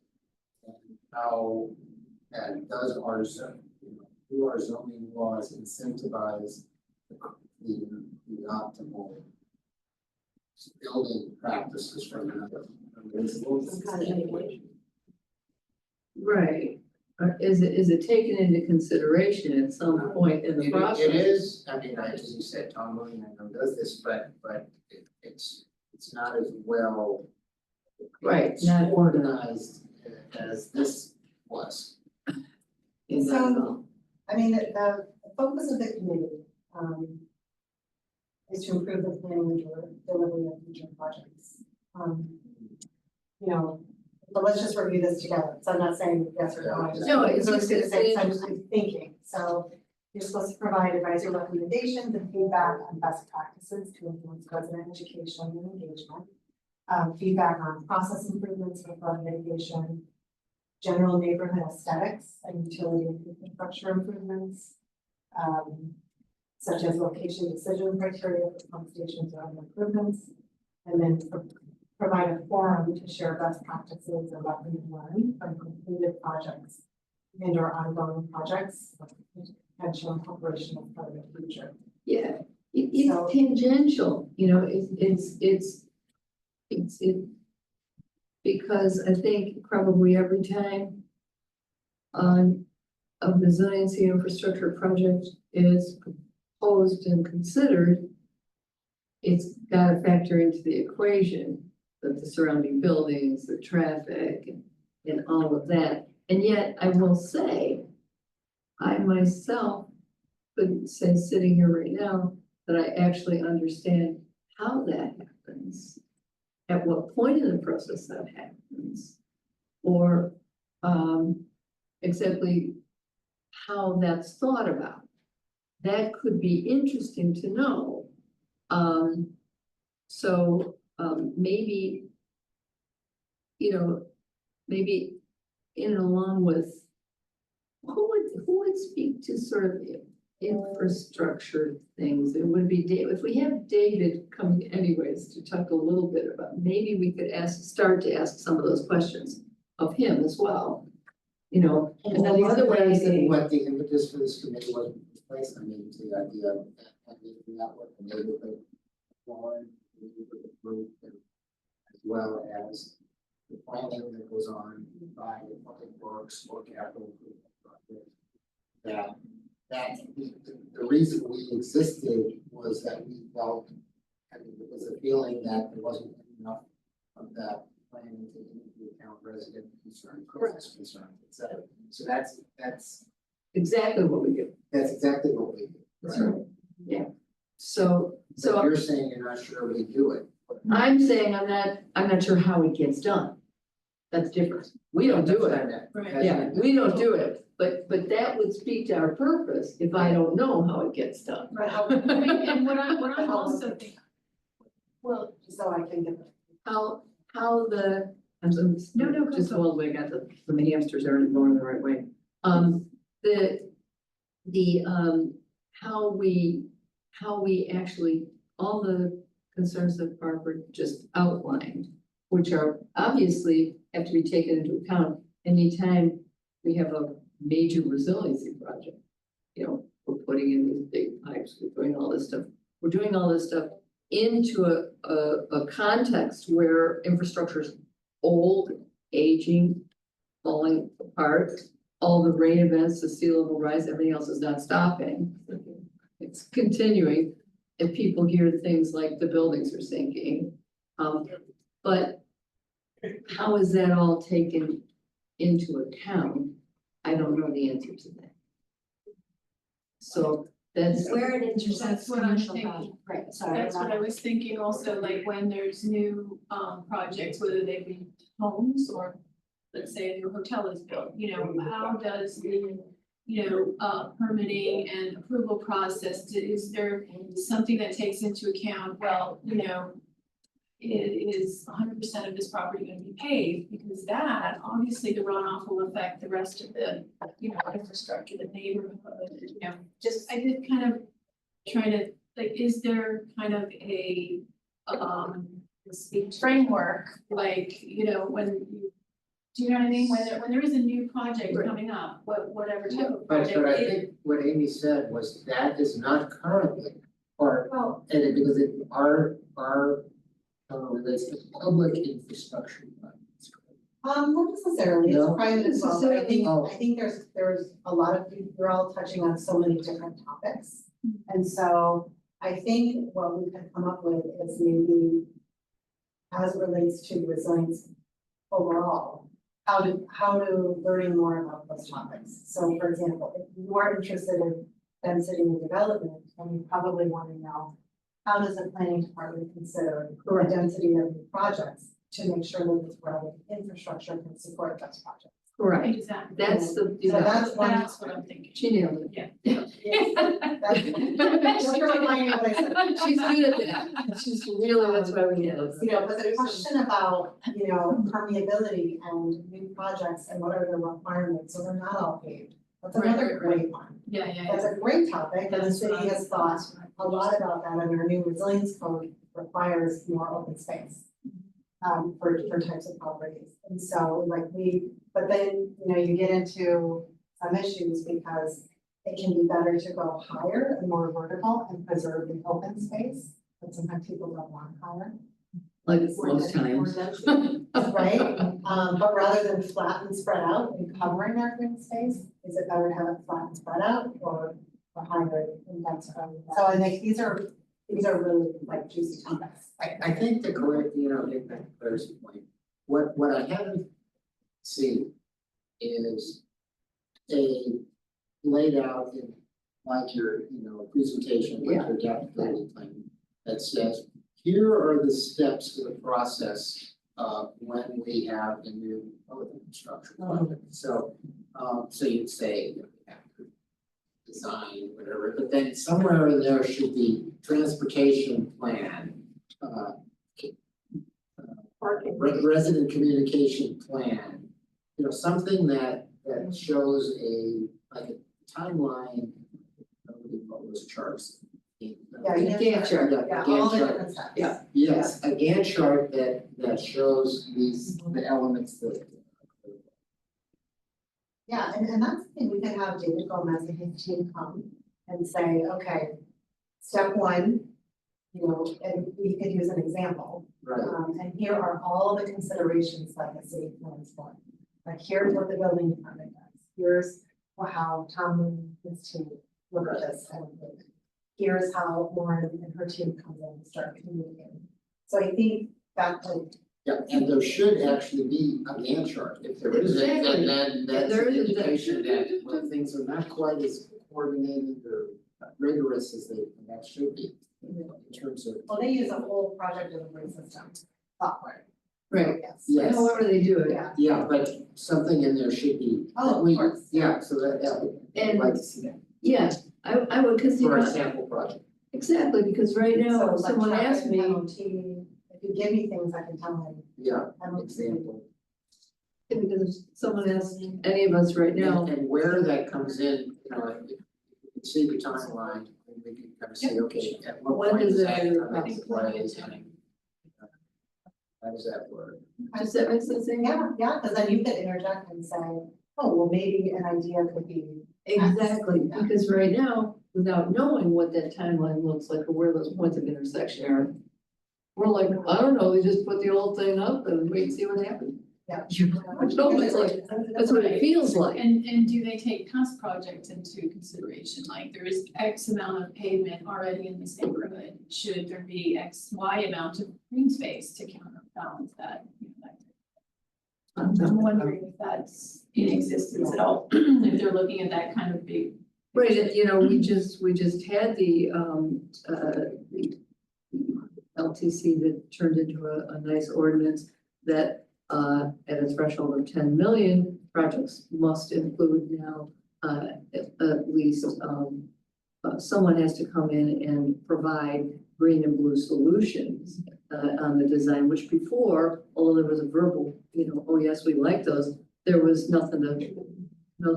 and how, and does our do our zoning laws incentivize the optimal building practices from another. Some kind of mitigation. Right, is it taken into consideration at some point in the process? It is, I mean, as you said, Tom William, I know does this, but it's not as well. Right, not organized as this was. Is that all? I mean, the focus of the committee, is to improve the planning and delivery of future projects. But let's just review this together, so I'm not saying yes or no. I just- No, it's I was just gonna say, it's- I'm thinking, so you're supposed to provide advisory recommendations and feedback on best practices to influence resident education and engagement. Feedback on process improvements for flood mitigation, general neighborhood aesthetics and utility and infrastructure improvements. Such as location decision criteria for pump stations or other improvements. And then provide a forum to share best practices and lesson learned from completed projects and or ongoing projects, potential incorporation of part of the future. Yeah, So- it's tangential, it's because I think probably every time a resiliency infrastructure project is proposed and considered, it's gotta factor into the equation, that the surrounding buildings, the traffic, and all of that. And yet, I will say, I myself couldn't say sitting here right now that I actually understand how that happens. At what point in the process that happens, or exactly how that's thought about. That could be interesting to know. Maybe, maybe in along with, who would speak to sort of infrastructure things? It would be Dave, if we have David coming anyways to talk a little bit about, maybe we could start to ask some of those questions of him as well. And then the other way is that What the impetus for this committee was in the first place, I mean, to the idea of having that with the neighborhood forum, the neighborhood group, and as well as the planning that goes on by the public works or capital improvement project. That the reason we existed was that we felt, I mean, there was a feeling that there wasn't enough of that planning to into account resident concern, business concern, et cetera. So that's exactly what we do. that's exactly what we do. That's right. Yeah. So But you're saying you're not sure we do it. I'm saying I'm not sure how it gets done. That's different. We don't do it. Right. Yeah, we don't do it, but that would speak to our purpose if I don't know how it gets done. Right, and what I'm also thinking. Well, So I can get. How the, I'm so, No, go, just go. hold, I got the hamsters aren't going the right way. How we actually, all the concerns that Barbara just outlined, which are obviously have to be taken into account anytime we have a major resiliency project. We're putting in these big pipes, we're doing all this stuff. We're doing all this stuff into a context where infrastructure is old, aging, falling apart. All the rain events, the sea level rise, everything else is not stopping. It's continuing. If people hear things like the buildings are sinking. But how is that all taken into account? I don't know the answer to that. So that's. Where it intersects That's what I'm commercial thinking. project, right, sorry. that's what I was thinking also, like when there's new projects, whether they be homes or let's say a new hotel is built, how does the permitting and approval process, is there something that takes into account, is 100% of this property gonna be paved? Because that, obviously, the runoff will affect the rest of the, infrastructure, the neighborhood, I did kind of trying to, like, is there kind of a framework, like, when you, do you know what I mean? When there is a new project coming up, whatever type of project. But I think what Amy said was that is not currently part, Well, and it, because it, our relates to public infrastructure. not necessarily, it's No? private as well, but Oh. I think there's a lot of, you're all touching on so many different topics. And so I think what we could come up with is maybe as it relates to resilience overall, how to learning more about those topics. So for example, if you are interested in density and development, then you probably want to know, how does the planning department consider the density of the projects to make sure that the surrounding infrastructure can support those projects? Correct. Exactly. That's the. So that's one. That's what I'm thinking. She nailed it. That's you're reminding me what I said. She's good at that. She's really, that's why we nailed it. But the question about, permeability and new projects and what are the requirements, so they're not all paved. That's another Right. great one. Yeah. That's a great topic, and the That's city what has thought a lot about that, and our new resilience code requires more open space. For different types of properties, and so but then, you get into some issues because it can be better to go higher and more vertical and preserve the open space, but sometimes people don't want higher. Like most times. Right, but rather than flat and spread out and covering that green space, is it better to have it flat and spread out or higher and denser? So I think these are these are really like juicy topics. I think the correct, get back to Claire's point, what I haven't seen is laid out in like your, presentation, like your adaptability plan that says, here are the steps to the process when we have a new infrastructure project. So you'd say, design, whatever, but then somewhere in there should be transportation plan, resident communication plan, something that shows like a timeline. What do you call those charts? Yeah, you Gantt chart. Yeah, all the different steps. Yeah. Yes, a Gantt chart that shows the elements that. Yeah, and that's the thing, we could have David Gomez and his team come and say, okay, step one, and we could use an example. Right. And here are all the considerations that the city plans for. Like, here's what the building department does, here's how Tom and his team look at this, and here's how Lauren and her team comes in and start communicating. So I think that Yeah, and there should actually be a Gantt chart. If there isn't, Exactly. then that's There an isn't that. indication that, well, things are not quite as coordinated or rigorous as that should be. In terms of, well, they use a whole project delivery system software. Right. Yes. yes, However they do it. Yeah. yeah, but something in there should be. Oh, of course. Yeah, so that, I'd And- like to see that Yeah, I would, cause for a sample project. exactly, because right now, So, like, someone asked me, traffic, if you give me things, I can tell them. Yeah, I'm example. because someone asked any of us right now, And where that comes in, if you can see the timeline, and we can kind of say, okay, at what When point does does that it- come into play? And how does that work? does that make sense? Amy? Yeah, because then you could interject and say, oh, well, maybe an idea could be. Exactly, Yeah. because right now, without knowing what that timeline looks like or where those points of intersection are, we're like, I don't know, they just put the old thing up and wait and see what happens. Yeah. No, it's like, that's what it feels like. And do they take past projects into consideration? Like, there is X amount of pavement already in this neighborhood. Should there be X, Y amount of green space to counterbalance that? I'm wondering if that's in existence at all, if they're looking at that kind of big. Right, and we just had the LTC that turned into a nice ordinance that at a threshold of 10 million, projects must include now at least someone has to come in and provide green and blue solutions on the design, which before, although there was a verbal, oh yes, we like those, there was no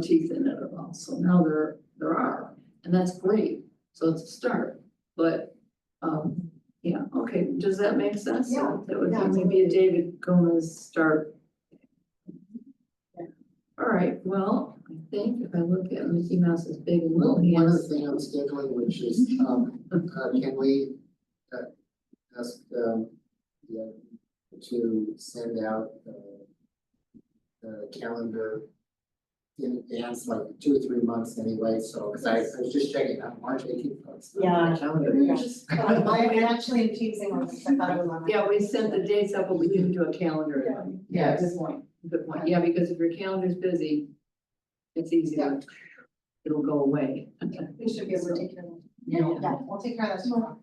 teeth in it at all. So now there are, and that's great. So it's a start, but yeah, okay, does that make sense? Yeah, That would yeah, be maybe a David Gomez start. All right, well, I think if I look at Mickey Mouse's big and little One other hands. thing I'm scheduling, which is, can we ask to send out the calendar in advance, like 2 or 3 months anyway, so, cause I was just checking out March 18th. Yeah. Calendar. Yeah. I actually am teasing on this, I thought it was on. Yeah, we sent the dates up, but we didn't do a calendar. Yeah, good point, good point. Yeah, because if your calendar's busy, it's easy to, it'll go away. We should be able to take care of it. Yeah. Yeah, we'll take care of that tomorrow.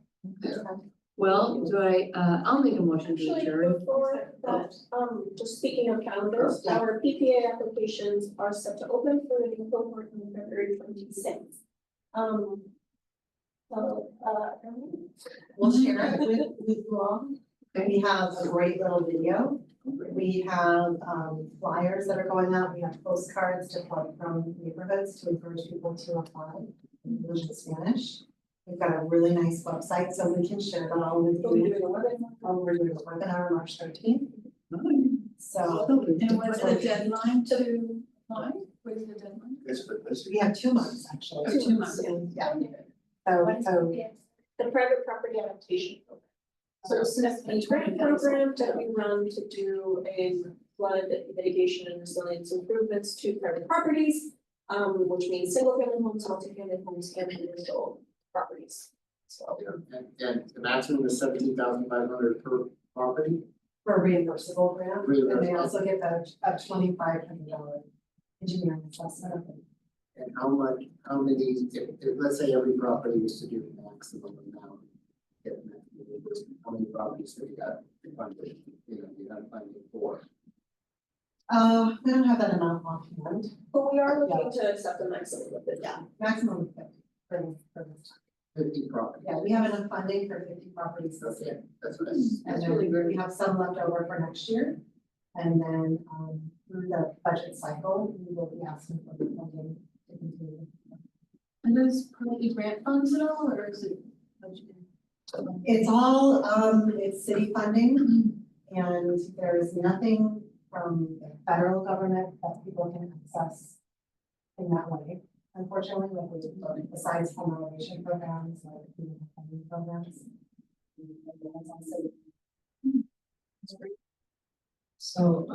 Well, I'll make a motion to Actually, adjourn. before that, just speaking of calendars, Yeah. our PPA applications are set to open for the new cohort on February 26th. We'll share it with you all. We have a great little video. We have flyers that are going out. We have postcards to plug from neighborhoods to encourage people to apply in English and Spanish. We've got a really nice website, so we can share that all with We'll be you. doing a webinar. We're doing a webinar on March 13th. So And what's the deadline to apply? What is the deadline? we have 2 months actually. 2 months. Yeah. What's So the private property adaptation program. So this is a grant program that we run to do a flood mitigation and resilience improvements to private properties. Which means single family homes, multi-family homes, and commercial properties. So And the maximum is 17,500 per property? for reimbursable grant, and they Reimbursable. also get a $2,500 engineering assessment. And how many, if let's say every property was to do the maximum amount. How many properties have you got funded, you have funding for? We don't have that amount offhand, But we are looking to accept the maximum of it. yeah, maximum of 50 for this time. 50 properties. Yeah, we have enough funding for 50 properties this year. That's what I. And then we have some left over for next year. And then, through the budget cycle, we will be asking for the funding to continue. Are those partly grant funds at all, or is it budgeted? It's all, it's city funding, and there's nothing from the federal government that people can access in that way. Unfortunately, like we, besides home renovation programs, like we have funding programs. That's also So,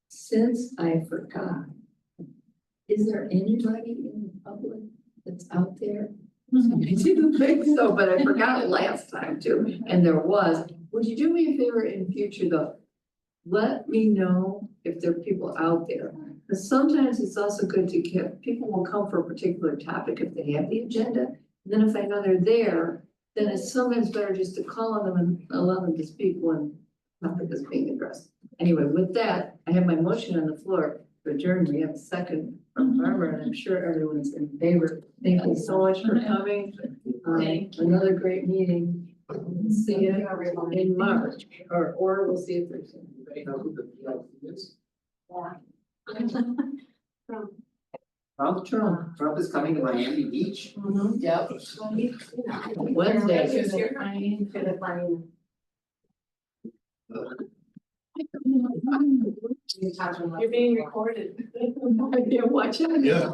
since I forgot, is there anybody in the public that's out there? I didn't think so, but I forgot last time too, and there was. Would you do me a favor in future though? Let me know if there are people out there. Because sometimes it's also good to get, people will come for a particular topic if they have the agenda. Then if I know they're there, then it's sometimes better just to call on them and allow them to speak when topic is being addressed. Anyway, with that, I have my motion on the floor to adjourn. We have a second from Barbara, and I'm sure everyone's in favor. Thank you so much for coming. Another great meeting. See you in March, or we'll see if there's anybody. Know who the PLC is? Trump. Trump is coming to Miami Beach. Yep. Wednesday. Wednesday. For the planning. You're being recorded. Yeah, watch it. Yeah.